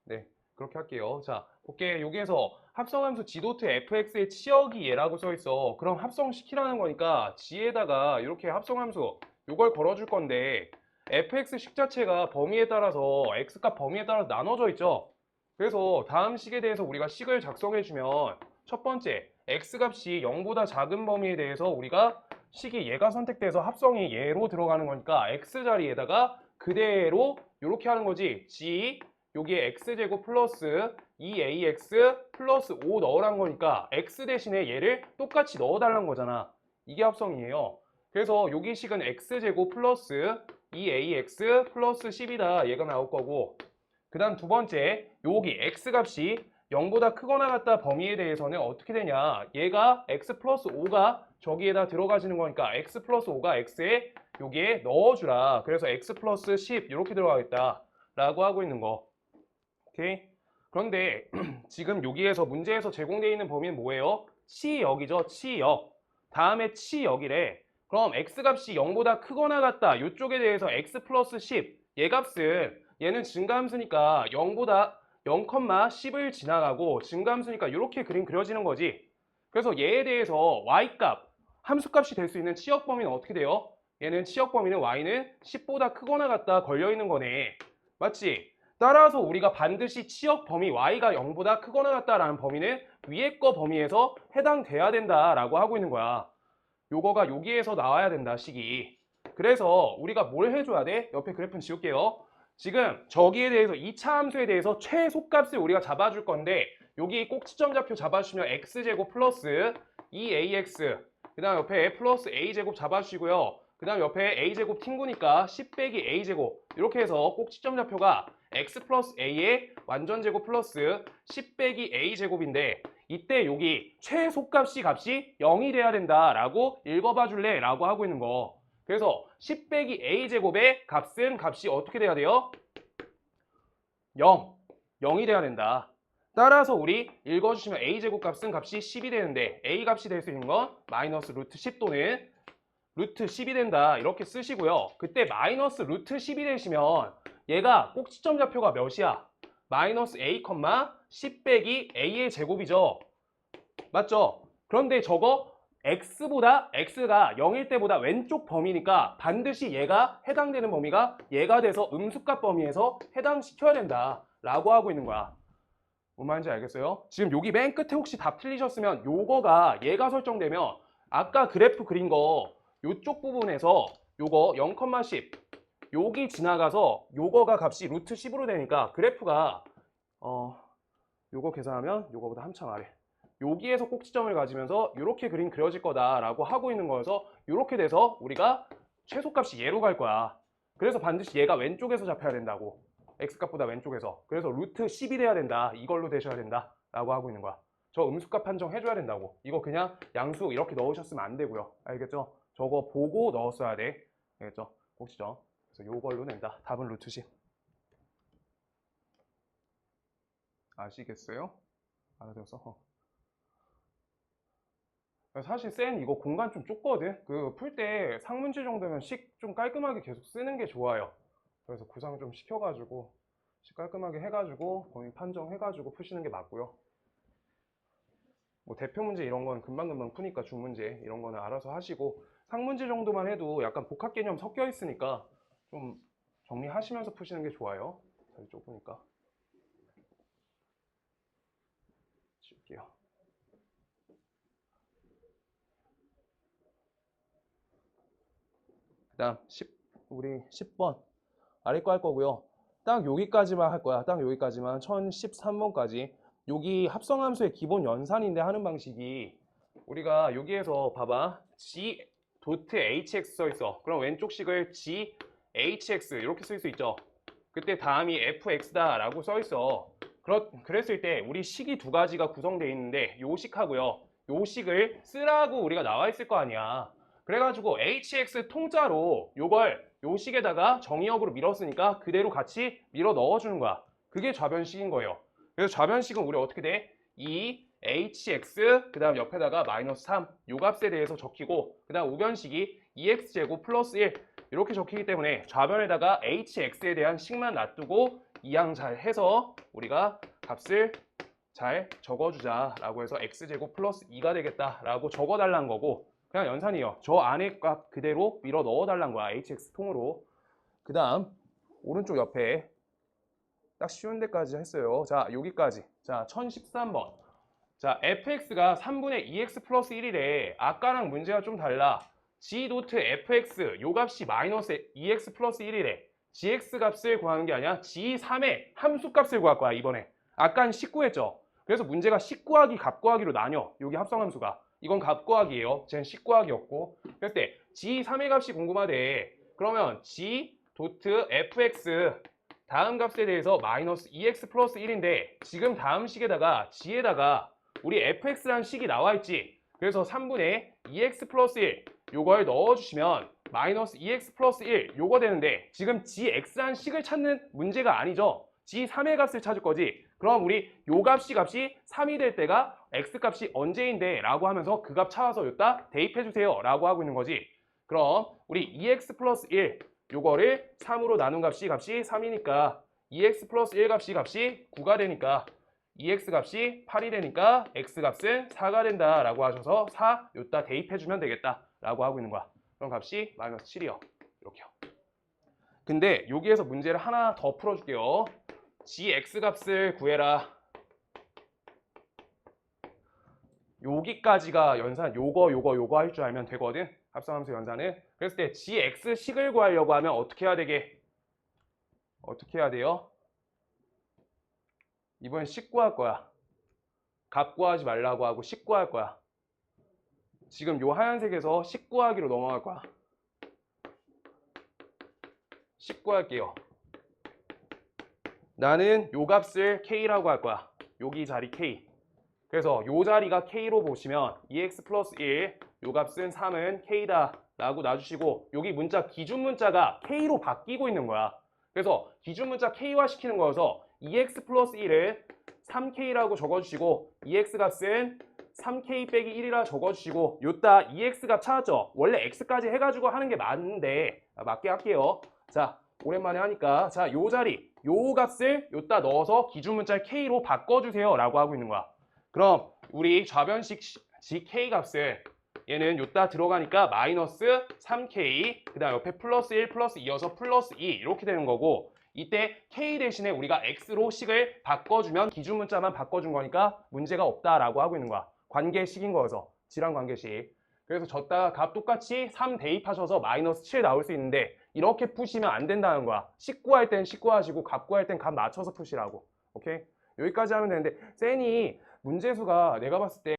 네, 그렇게 할게요. 자, 볼게. 여기에서 합성함수 G도트 fx의 치역이 얘라고 써있어. 그럼 합성시키라는 거니까 G에다가 이렇게 합성함수 요걸 걸어줄 건데 fx식 자체가 범위에 따라서 x값 범위에 따라서 나눠져 있죠. 그래서 다음 식에 대해서 우리가 식을 작성해주면 첫 번째 x값이 0보다 작은 범위에 대해서 우리가 식이 얘가 선택돼서 합성이 얘로 들어가는 거니까 x 자리에다가 그대로 이렇게 하는 거지. g 여기에 x제곱 플러스 2ax 플러스 5 넣으란 거니까 x 대신에 얘를 똑같이 넣어달라는 거잖아. 이게 합성이에요. 그래서 여기 식은 x제곱 플러스 2ax 플러스 10이다. 얘가 나올 거고 그 다음 두 번째 여기 x값이 0보다 크거나 같다 범위에 대해서는 어떻게 되냐. 얘가 x 플러스 5가 저기에다 들어가지는 거니까 x 플러스 5가 x에 여기에 넣어주라. 그래서 x 플러스 10 이렇게 들어가겠다 라고 하고 있는 거. 오케이? 그런데 지금 여기에서 문제에서 제공되어 있는 범위는 뭐예요? 치역이죠. 치역. 다음에 치역이래. 그럼 x값이 0보다 크거나 같다. 이쪽에 대해서 x 플러스 10. 얘 값은 얘는 증가함수니까 0보다 0,10을 지나가고 증가함수니까 이렇게 그림 그려지는 거지. 그래서 얘에 대해서 y값, 함수값이 될 수 있는 치역 범위는 어떻게 돼요? 얘는 치역 범위는 y는 10보다 크거나 같다 걸려있는 거네. 맞지? 따라서 우리가 반드시 치역 범위 y가 0보다 크거나 같다라는 범위는 위에 거 범위에서 해당돼야 된다라고 하고 있는 거야. 요거가 여기에서 나와야 된다, 식이. 그래서 우리가 뭘 해줘야 돼? 옆에 그래프는 지울게요. 지금 저기에 대해서 2차 함수에 대해서 최소값을 우리가 잡아줄 건데 여기 꼭지점 좌표 잡아주시면 x제곱 플러스 2ax 그 다음 옆에 플러스 a제곱 잡아주시고요. 그 다음 옆에 a제곱 팅구니까 10 빼기 a제곱 이렇게 해서 꼭지점 좌표가 x 플러스 a의 완전제곱 플러스 10 빼기 a제곱인데 이때 여기 최소값이 값이 0이 돼야 된다라고 읽어봐 줄래? 라고 하고 있는 거. 그래서 10 빼기 a제곱의 값이 어떻게 돼야 돼요? 0. 0이 돼야 된다. 따라서 우리 읽어주시면 a제곱 값은 값이 10이 되는데 a 값이 될 수 있는 건 마이너스 루트 10 또는 루트 10이 된다. 이렇게 쓰시고요. 그때 마이너스 루트 10이 되시면 얘가 꼭지점 좌표가 몇이야? 마이너스 a, 10 빼기 a의 제곱이죠. 맞죠? 그런데 저거 x가 0일 때보다 왼쪽 범위니까 반드시 얘가 해당되는 범위가 얘가 돼서 음수값 범위에서 해당시켜야 된다 라고 하고 있는 거야. 뭔 말인지 알겠어요? 지금 여기 맨 끝에 혹시 답 틀리셨으면 요거가 얘가 설정되면 아까 그래프 그린 거 요쪽 부분에서 요거 0,10 여기 지나가서 요거가 값이 루트 10으로 되니까 그래프가 요거 계산하면 요거보다 한참 아래 여기에서 꼭지점을 가지면서 이렇게 그림 그려질 거다라고 하고 있는 거여서 이렇게 돼서 우리가 최소값이 얘로 갈 거야. 그래서 반드시 얘가 왼쪽에서 잡혀야 된다고. x값보다 왼쪽에서. 그래서 루트 10이 돼야 된다. 이걸로 되셔야 된다. 라고 하고 있는 거야. 저 음수값 판정해줘야 된다고. 이거 그냥 양수 이렇게 넣으셨으면 안 되고요. 알겠죠? 저거 보고 넣었어야 돼. 알겠죠? 꼭지점. 그래서 요걸로 낸다. 답은 루트 10. 아시겠어요? 알아들었어? 사실 쌤 이거 공간 좀 좁거든. 그 풀 때 상문제 정도면 식 좀 깔끔하게 계속 쓰는 게 좋아요. 그래서 구상 좀 시켜가지고 식 깔끔하게 해가지고 범위 판정해가지고 푸시는 게 맞고요. 뭐 대표 문제 이런 건 금방금방 푸니까 중문제 이런 거는 알아서 하시고 상문제 정도만 해도 약간 복합 개념 섞여 있으니까 좀 정리하시면서 푸시는 게 좋아요. 자리 좁으니까. 지울게요. 그다음 우리 10번 아래 거 할 거고요. 딱 여기까지만 할 거야. 딱 여기까지만 1013번까지. 여기 합성함수의 기본 연산인데 하는 방식이 우리가 여기에서 봐봐. g.hx 써 있어. 그럼 왼쪽 식을 g.hx 이렇게 쓸 수 있죠. 그때 다음이 fx다 라고 써 있어. 그랬을 때 우리 식이 두 가지가 구성되어 있는데 요 식하고요. 요 식을 쓰라고 우리가 나와 있을 거 아니야. 그래가지고 hx 통짜로 요걸 요 식에다가 정의역으로 밀었으니까 그대로 같이 밀어 넣어주는 거야. 그게 좌변식인 거예요. 그래서 좌변식은 우리 어떻게 돼? 2hx 그 다음 옆에다가 마이너스 3 요 값에 대해서 적히고 그 다음 우변식이 2x제곱 플러스 1 이렇게 적히기 때문에 좌변에다가 hx에 대한 식만 놔두고 이항 잘 해서 우리가 값을 잘 적어주자 라고 해서 x제곱 플러스 2가 되겠다 라고 적어달라는 거고 그냥 연산이에요. 저 안에 값 그대로 밀어 넣어달라는 거야. hx 통으로. 그 다음 오른쪽 옆에 딱 쉬운 데까지 했어요. 자 여기까지. 자 1013번. 자 fx가 3분의 2x 플러스 1이래. 아까랑 문제가 좀 달라. g 노트 fx 요 값이 마이너스 2x 플러스 1이래. gx 값을 구하는 게 아니라 g3의 함수 값을 구할 거야 이번에. 아까는 19했죠. 그래서 문제가 식 구하기, 값 구하기로 나뉘어. 여기 합성함수가. 이건 값 구하기예요. 쟤는 식 구하기였고. 그랬을 때 g3의 값이 궁금하대. 그러면 g 도트 fx 다음 값에 대해서 마이너스 2x 플러스 1인데 지금 다음 식에다가 g에다가 우리 fx라는 식이 나와 있지. 그래서 3분의 2x 플러스 1 요걸 넣어주시면 마이너스 2x 플러스 1 요거 되는데 지금 gx라는 식을 찾는 문제가 아니죠. g3의 값을 찾을 거지. 그럼 우리 요 값이 3이 될 때가 x 값이 언제인데 라고 하면서 그 값 찾아서 여기다 대입해 주세요 라고 하고 있는 거지. 그럼 우리 2x 플러스 1 요거를 3으로 나눈 값이 3이니까 2x 플러스 1 값이 9가 되니까 2x 값이 8이 되니까 x 값은 4가 된다 라고 하셔서 4 여기다 대입해 주면 되겠다 라고 하고 있는 거야. 그럼 값이 마이너스 7이요. 이렇게요. 근데 여기에서 문제를 하나 더 풀어줄게요. gx 값을 구해라. 여기까지가 연산 요거 할 줄 알면 되거든. 합성함수 연산은. 그랬을 때 gx 식을 구하려고 하면 어떻게 해야 되게? 어떻게 해야 돼요? 이번엔 식 구할 거야. 값 구하지 말라고 하고 식 구할 거야. 지금 요 하얀색에서 식 구하기로 넘어갈 거야. 식 구할게요. 나는 요 값을 k라고 할 거야. 여기 자리 k. 그래서 요 자리가 k로 보시면 2x 플러스 1, 요 값은 3은 k다 라고 놔주시고 여기 문자 기준 문자가 k로 바뀌고 있는 거야. 그래서 기준 문자 k화 시키는 거여서 2x 플러스 1을 3k라고 적어주시고 2x 값은 3k 빼기 1이라 적어주시고 요따 2x 값 찾았죠? 원래 x까지 해가지고 하는 게 맞는데 맞게 할게요. 자 오랜만에 하니까 자 요 자리 요 값을 요따 넣어서 기준 문자 k로 바꿔주세요 라고 하고 있는 거야. 그럼 우리 좌변식 gk 값을 얘는 요따 들어가니까 마이너스 3k 그 다음 옆에 플러스 1 플러스 2여서 플러스 2 이렇게 되는 거고 이때 k 대신에 우리가 x로 식을 바꿔주면 기준 문자만 바꿔준 거니까 문제가 없다라고 하고 있는 거야. 관계식인 거여서 지랑 관계식. 그래서 졌다가 값 똑같이 3 대입하셔서 마이너스 7 나올 수 있는데 이렇게 푸시면 안 된다는 거야. 식 구할 땐 식 구하시고 값 구할 땐 값 맞춰서 푸시라고. 오케이? 여기까지 하면 되는데 쌤이 문제수가 내가 봤을 때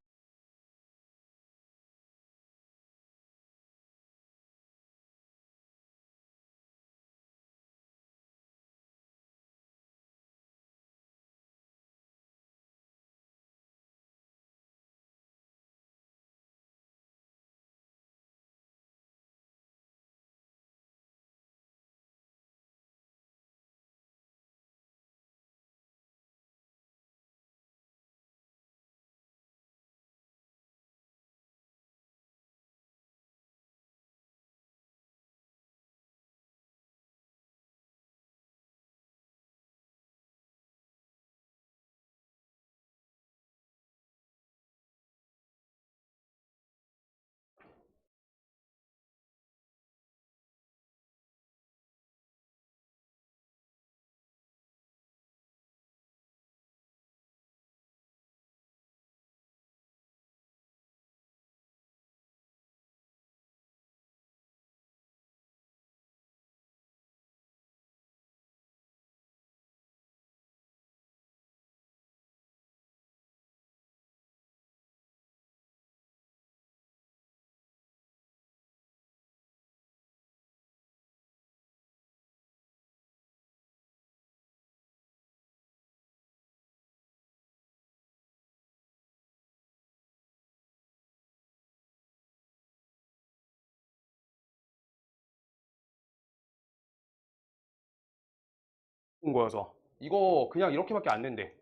거여서 이거 그냥 이렇게밖에 안 된대.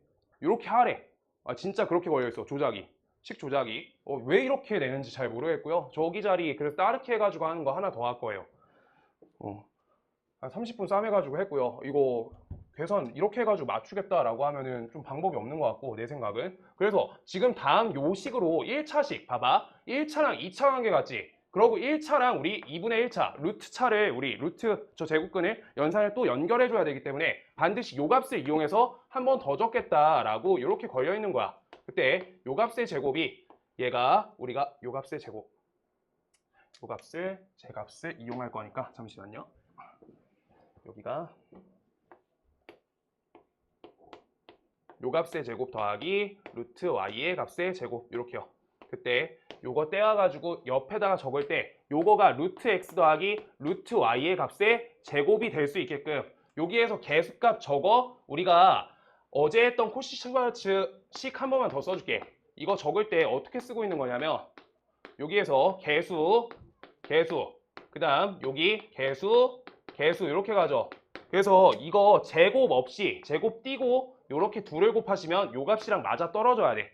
이렇게 하래. 아 진짜 그렇게 걸려있어. 조작이. 식 조작이. 왜 이렇게 되는지 잘 모르겠고요. 저기 자리 그래서 따르게 해가지고 하는 거 하나 더 할 거예요. 한 30분 싸매가지고 했고요. 이거 계산 이렇게 해가지고 맞추겠다라고 하면은 좀 방법이 없는 것 같고 내 생각은. 그래서 지금 다음 요 식으로 1차식 봐봐. 1차랑 2차 관계 같지? 그러고 1차랑 우리 2분의 1차 루트 차를 우리 루트 저 제곱근을 연산을 또 연결해 줘야 되기 때문에 반드시 요 값을 이용해서 한 번 더 적겠다라고 이렇게 걸려 있는 거야. 그때 요 값의 제곱이 얘가 우리가 요 값의 제곱 요 값을 제 값을 이용할 거니까 잠시만요. 여기가 요 값의 제곱 더하기 루트 y의 값의 제곱 이렇게요. 그때 요거 떼어가지고 옆에다가 적을 때 요거가 루트 x 더하기 루트 y의 값의 제곱이 될 수 있게끔 여기에서 계수값 적어. 우리가 어제 했던 코시-슈바르츠 식 한 번만 더 써줄게. 이거 적을 때 어떻게 쓰고 있는 거냐면 여기에서 계수 그 다음 여기 계수 이렇게 가죠. 그래서 이거 제곱 없이 제곱 띄고 이렇게 둘을 곱하시면 요 값이랑 맞아 떨어져야 돼.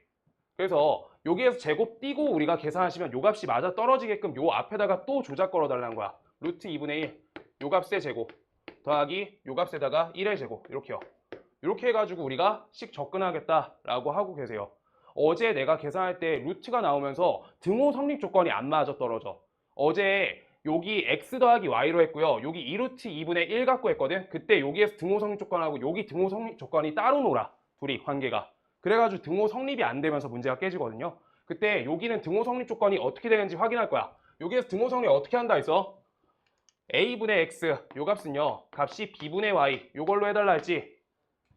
그래서 여기에서 제곱 띄고 우리가 계산하시면 요 값이 맞아 떨어지게끔 요 앞에다가 또 조작 걸어 달라는 거야. 루트 2분의 1 요 값의 제곱 더하기 요 값에다가 1의 제곱 이렇게요. 이렇게 해가지고 우리가 식 접근하겠다라고 하고 계세요. 어제 내가 계산할 때 루트가 나오면서 등호 성립 조건이 안 맞아 떨어져. 어제 여기 x 더하기 y로 했고요. 여기 2루트 2분의 1 갖고 했거든. 그때 여기에서 등호 성립 조건하고 여기 등호 성립 조건이 따로 놀아. 둘이 관계가. 그래가지고 등호 성립이 안 되면서 문제가 깨지거든요. 그때 여기는 등호 성립 조건이 어떻게 되는지 확인할 거야. 여기에서 등호 성립 어떻게 한다 했어? a분의 x 요 값은요. 값이 b분의 y 요걸로 해달라 했지.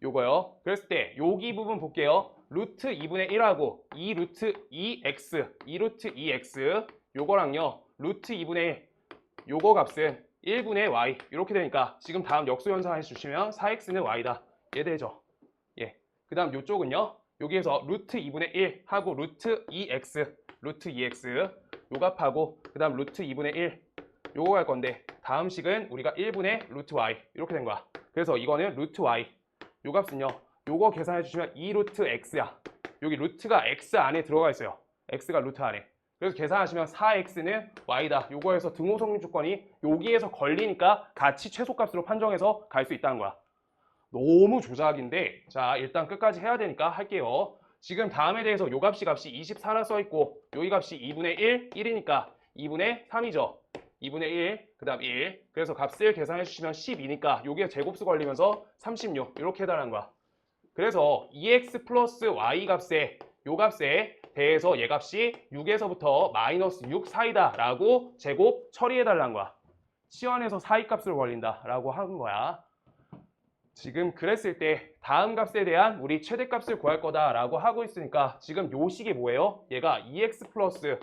요거요. 그랬을 때 여기 부분 볼게요. 루트 2분의 1하고 2 루트 2x 2 루트 2x 요거랑요. 루트 2분의 1 요거 값은 1분의 y 이렇게 되니까 지금 다음 역수연산 해주시면 4x는 y다. 이해되죠? 예. 그 다음 요쪽은요. 여기에서 루트 2분의 1 하고 루트 2x 루트 2x 요 값하고 그 다음 루트 2분의 1 요거 갈 건데 다음 식은 우리가 1분의 루트 y 이렇게 된 거야. 그래서 이거는 루트 y 요 값은요. 요거 계산해 주시면 2 루트 x야. 여기 루트가 x 안에 들어가 있어요. x가 루트 안에. 그래서 계산하시면 4x는 y다. 요거에서 등호 성립 조건이 여기에서 걸리니까 같이 최소값으로 판정해서 갈 수 있다는 거야. 너무 조작인데 자 일단 끝까지 해야 되니까 할게요. 지금 다음에 대해서 요 값이 24라 써있고 여기 값이 2분의 1, 1이니까 2분의 3이죠. 2분의 1, 그 다음 1. 그래서 값을 계산해 주시면 12니까 여기에 제곱수 걸리면서 36 이렇게 해달라는 거야. 그래서 2x 플러스 y 값에 요 값에 대해서 얘 값이 6에서부터 마이너스 6 사이다 라고 제곱 처리해 달라는 거야. 시원해서 사이 값으로 걸린다 라고 하는 거야. 지금 그랬을 때 다음 값에 대한 우리 최대값을 구할 거다라고 하고 있으니까 지금 요 식이 뭐예요? 얘가 2x 플러스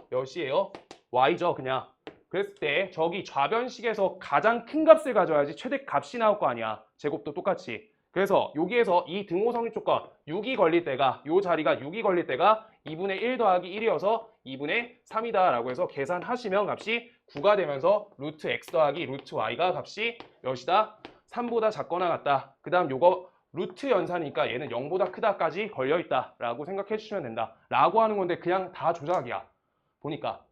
몇이에요? y죠 그냥. 그랬을 때 저기 좌변식에서 가장 큰 값을 가져야지 최대값이 나올 거 아니야. 제곱도 똑같이. 그래서 여기에서 이 등호 성립 조건 6이 걸릴 때가 요 자리가 6이 걸릴 때가 2분의 1 더하기 1이어서 2분의 3이다 라고 해서 계산하시면 값이 9가 되면서 루트 x 더하기 루트 y가 값이 몇이다? 3보다 작거나 같다. 그 다음 요거 루트 연산이니까 얘는 0보다 크다까지 걸려있다 라고 생각해 주시면 된다 라고 하는 건데 그냥 다 조작이야. 보니까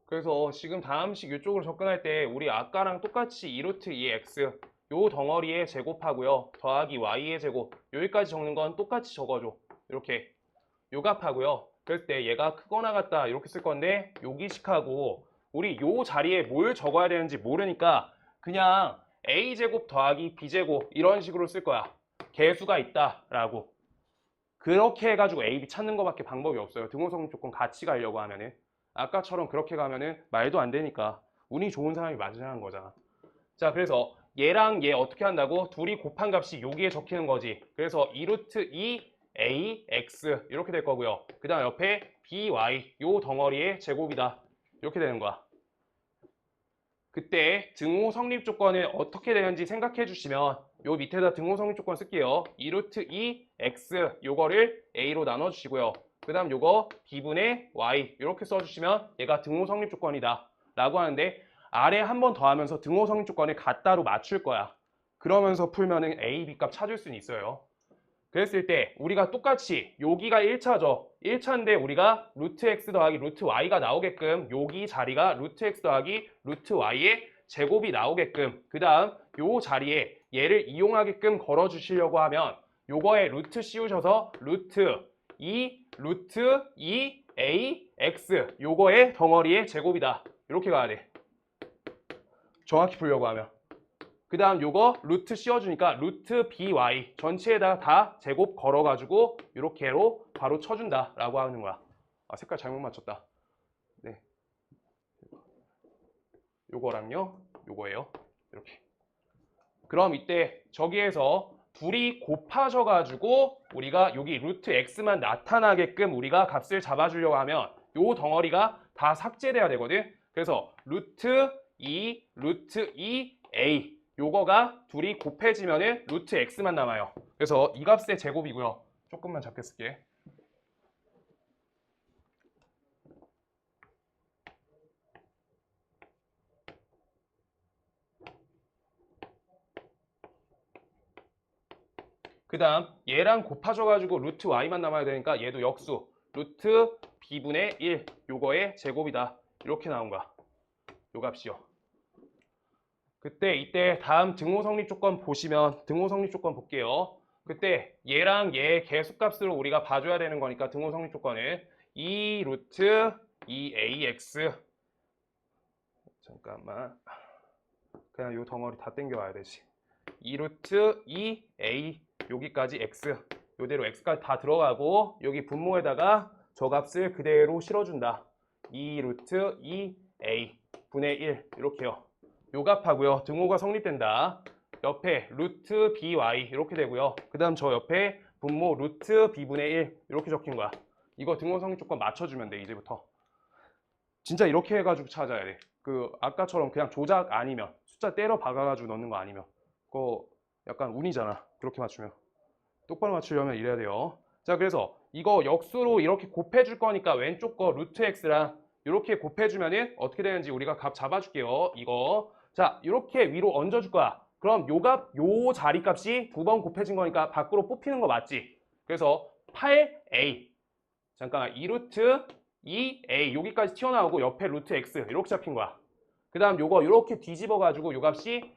그래서 지금 다음식 이쪽으로 접근할 때 우리 아까랑 똑같이 2루트 2x 요 덩어리에 제곱하고요. 더하기 y의 제곱 여기까지 적는 건 똑같이 적어줘. 이렇게 요갑하고요. 그럴 때 얘가 크거나 같다 이렇게 쓸 건데 여기식하고 우리 요 자리에 뭘 적어야 되는지 모르니까 그냥 a제곱 더하기 b제곱 이런 식으로 쓸 거야. 개수가 있다라고. 그렇게 해가지고 a, b 찾는 거밖에 방법이 없어요. 등호성립 조건 같이 가려고 하면은. 아까처럼 그렇게 가면은 말도 안 되니까 운이 좋은 사람이 맞으라는 거잖아. 자, 그래서 얘랑 얘 어떻게 한다고? 둘이 곱한 값이 여기에 적히는 거지. 그래서 2루트 2ax 이렇게 될 거고요. 그 다음 옆에 by 요 덩어리의 제곱이다. 이렇게 되는 거야. 그때 등호 성립 조건을 어떻게 되는지 생각해 주시면 요 밑에다 등호 성립 조건 쓸게요. 2루트 2x 요거를 a로 나눠 주시고요. 그 다음 요거 b분의 y 이렇게 써주시면 얘가 등호 성립 조건이다 라고 하는데 아래 한 번 더 하면서 등호 성립 조건을 갖다로 맞출 거야. 그러면서 풀면은 a, b 값 찾을 수는 있어요. 그랬을 때 우리가 똑같이 여기가 1차죠. 1차인데 우리가 루트 x 더하기 루트 y가 나오게끔 여기 자리가 루트 x 더하기 루트 y의 제곱이 나오게끔 그 다음 요 자리에 얘를 이용하게끔 걸어주시려고 하면 요거에 루트 씌우셔서 루트 2ax 요거의 덩어리의 제곱이다. 이렇게 가야 돼. 정확히 풀려고 하면. 그 다음 요거 루트 씌워주니까 루트 by 전체에다 다 제곱 걸어가지고 이렇게로 바로 쳐준다 라고 하는 거야. 아, 색깔 잘못 맞췄다. 네, 요거랑요 요거예요. 이렇게. 그럼 이때 저기에서 둘이 곱하셔가지고 우리가 여기 루트 x만 나타나게끔 우리가 값을 잡아주려고 하면 요 덩어리가 다 삭제돼야 되거든. 그래서 루트 2a 요거가 둘이 곱해지면은 루트 x만 남아요. 그래서 이 값의 제곱이고요. 조금만 작게 쓸게. 그 다음 얘랑 곱하셔가지고 루트 y만 남아야 되니까 얘도 역수 루트 b분의 1 요거의 제곱이다. 이렇게 나온 거야. 요 값이요. 그때 이때 다음 등호 성립 조건 보시면 등호 성립 조건 볼게요. 그때 얘랑 얘 개수값으로 우리가 봐줘야 되는 거니까 등호 성립 조건을 2 루트 2ax 잠깐만 그냥 요 덩어리 다 땡겨와야 되지. 2 루트 2a 여기까지 x 요대로 x까지 다 들어가고 여기 분모에다가 저 값을 그대로 실어준다. 2 루트 2a 분의 1 이렇게요. 요 값하고요. 등호가 성립된다. 옆에 루트 by 이렇게 되고요. 그 다음 저 옆에 분모 루트 b분의 1 이렇게 적힌 거야. 이거 등호 성립 조건 맞춰주면 돼. 이제부터. 진짜 이렇게 해가지고 찾아야 돼. 그 아까처럼 그냥 조작 아니면 숫자 때려 박아가지고 넣는 거 아니면 그거 약간 운이잖아. 그렇게 맞추면. 똑바로 맞추려면 이래야 돼요. 자, 그래서 이거 역수로 이렇게 곱해줄 거니까 왼쪽 거 루트 x랑 이렇게 곱해주면은 어떻게 되는지 우리가 값 잡아줄게요. 이거. 자, 이렇게 위로 얹어줄 거야. 그럼 요 값, 요 자리 값이 두 번 곱해진 거니까 밖으로 뽑히는 거 맞지? 그래서 8a. 잠깐만, 2루트 2a. 여기까지 튀어나오고 옆에 루트 x. 이렇게 잡힌 거야. 그 다음 요거 이렇게 뒤집어가지고 요 값이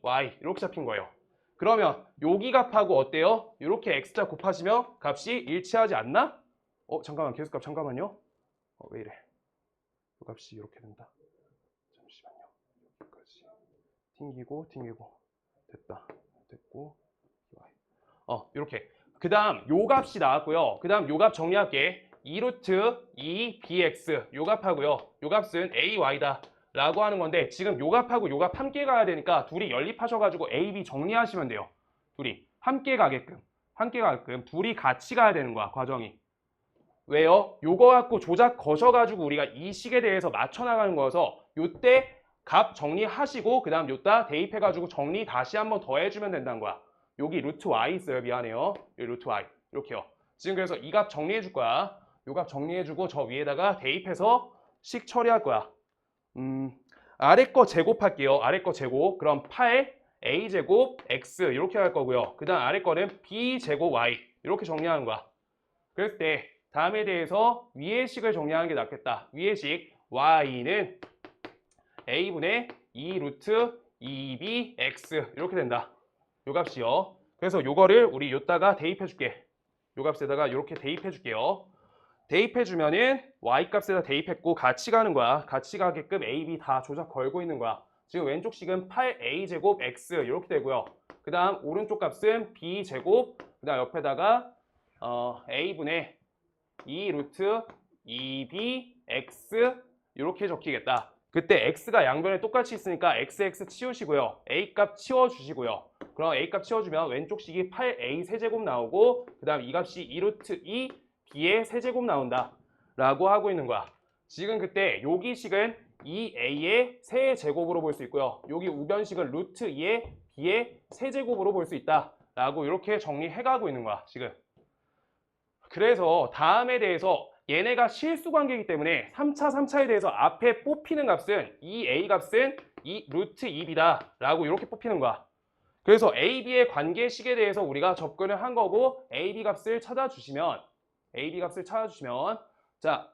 by. 이렇게 잡힌 거예요. 그러면 여기 값하고 어때요? 이렇게 x자 곱하시면 값이 일치하지 않나? 잠깐만, 계수값 잠깐만요. 왜 이래? 이 값이 이렇게 된다. 잠시만요. 여기까지 튕기고 됐다. 됐고 이렇게. 그 다음 요 값이 나왔고요. 그 다음 요 값 정리할게. 2루트 2bx 요 값하고요. 요 값은 ay다. 라고 하는 건데 지금 요 값하고 요 값 함께 가야 되니까 둘이 연립하셔가지고 A, B 정리하시면 돼요. 둘이 함께 가게끔 둘이 같이 가야 되는 거야. 과정이. 왜요? 요거 갖고 조작 거셔가지고 우리가 이 식에 대해서 맞춰나가는 거여서 요때 값 정리하시고 그 다음 요따 대입해가지고 정리 다시 한번 더 해주면 된다는 거야. 여기 루트 y 있어요. 미안해요. 여기 루트 y 이렇게요. 지금 그래서 이 값 정리해 줄 거야. 요 값 정리해주고 저 위에다가 대입해서 식 처리할 거야. 아래 거 제곱할게요. 아래 거 제곱. 그럼 8a제곱 x 이렇게 할 거고요. 그 다음 아래 거는 b제곱 y 이렇게 정리하는 거야. 그랬을 때 다음에 대해서 위의 식을 정리하는 게 낫겠다. 위의 식 y는 a분의 2 루트 2bx 이렇게 된다. 요 값이요. 그래서 요거를 우리 요따가 대입해 줄게. 요 값에다가 이렇게 대입해 줄게요. 대입해 주면은 y 값에다 대입했고 같이 가는 거야. 같이 가게끔 a, b 다 조작 걸고 있는 거야. 지금 왼쪽 식은 8a 제곱 x 이렇게 되고요. 그 다음 오른쪽 값은 b 제곱, 그 다음 옆에다가 a분의 2 루트 2b x 이렇게 적히겠다. 그때 x가 양변에 똑같이 있으니까 x 치우시고요. a 값 치워주시고요. 그럼 a 값 치워주면 왼쪽 식이 8a 세제곱 나오고 그 다음 이 값이 2 루트 2 b의 세제곱 나온다 라고 하고 있는 거야. 지금 그때 여기 식은 2a의 세제곱으로 볼 수 있고요. 여기 우변식은 루트 2의 b의 세제곱으로 볼 수 있다 라고 이렇게 정리해가고 있는 거야 지금. 그래서 다음에 대해서 얘네가 실수관계이기 때문에 3차에 대해서 앞에 뽑히는 값은 이 a 값은 이 루트 2b다 라고 이렇게 뽑히는 거야. 그래서 a, b의 관계식에 대해서 우리가 접근을 한 거고 a, b 값을 찾아주시면 자,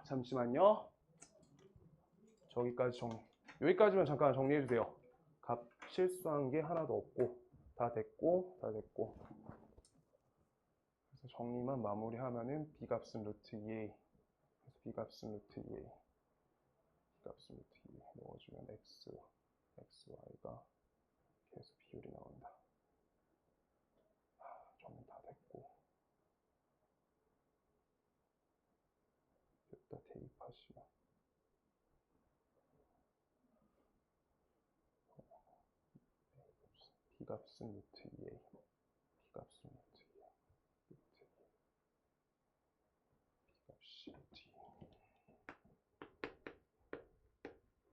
잠시만요. 저기까지 여기까지만 잠깐 정리해 주세요. 값 실수한 게 하나도 없고 다 됐고 그래서 정리만 마무리하면은 b 값은 루트 2a, b 값은 루트 2a, b 값은 루트 2a 넣어주면 y가 계속 비율이 나온다. 정리 다 됐고 여기다 대입하시면 b 값은 루트 2a, b 값은 루트 2a, 루트 2a, b 값이 루트 2a.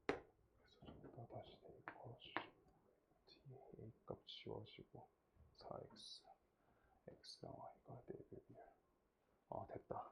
그래서 저기다 다시 대입하시고 a 값 지워지고 4x, x랑 y가 4배 비율. 됐다.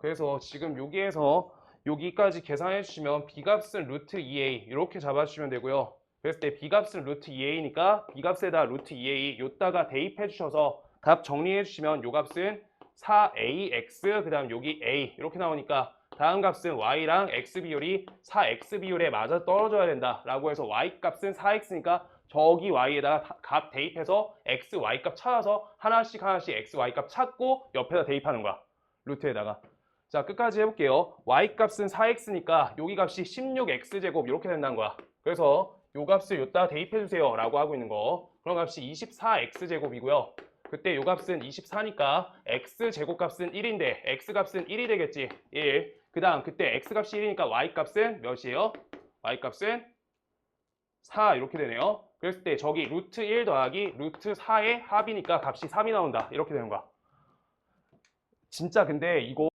그래서 지금 여기에서 여기까지 계산해 주시면 b값은 루트 2a 이렇게 잡아주시면 되고요. 그랬을 때 b값은 루트 2a니까 b값에다 루트 2a 요따가 대입해 주셔서 값 정리해 주시면 요 값은 4ax 그 다음 여기 a 이렇게 나오니까 다음 값은 y랑 x 비율이 4x 비율에 맞아 떨어져야 된다 라고 해서 y 값은 4x니까 저기 y에다가 값 대입해서 x, y 값 찾아서 하나씩 x, y 값 찾고 옆에다 대입하는 거야. 루트에다가. 자, 끝까지 해볼게요. y 값은 4x니까 여기 값이 16x제곱 이렇게 된다는 거야. 그래서 요 값을 요따 대입해주세요 라고 하고 있는 거. 그럼 값이 24x제곱이고요. 그때 요 값은 24니까 x제곱 값은 1인데 x값은 1이 되겠지. 1. 그 다음 그때 x값이 1이니까 y값은 몇이에요? y값은 4 이렇게 되네요. 그랬을 때 저기 루트 1 더하기 루트 4의 합이니까 값이 3이 나온다. 이렇게 되는 거야. 진짜 근데 이거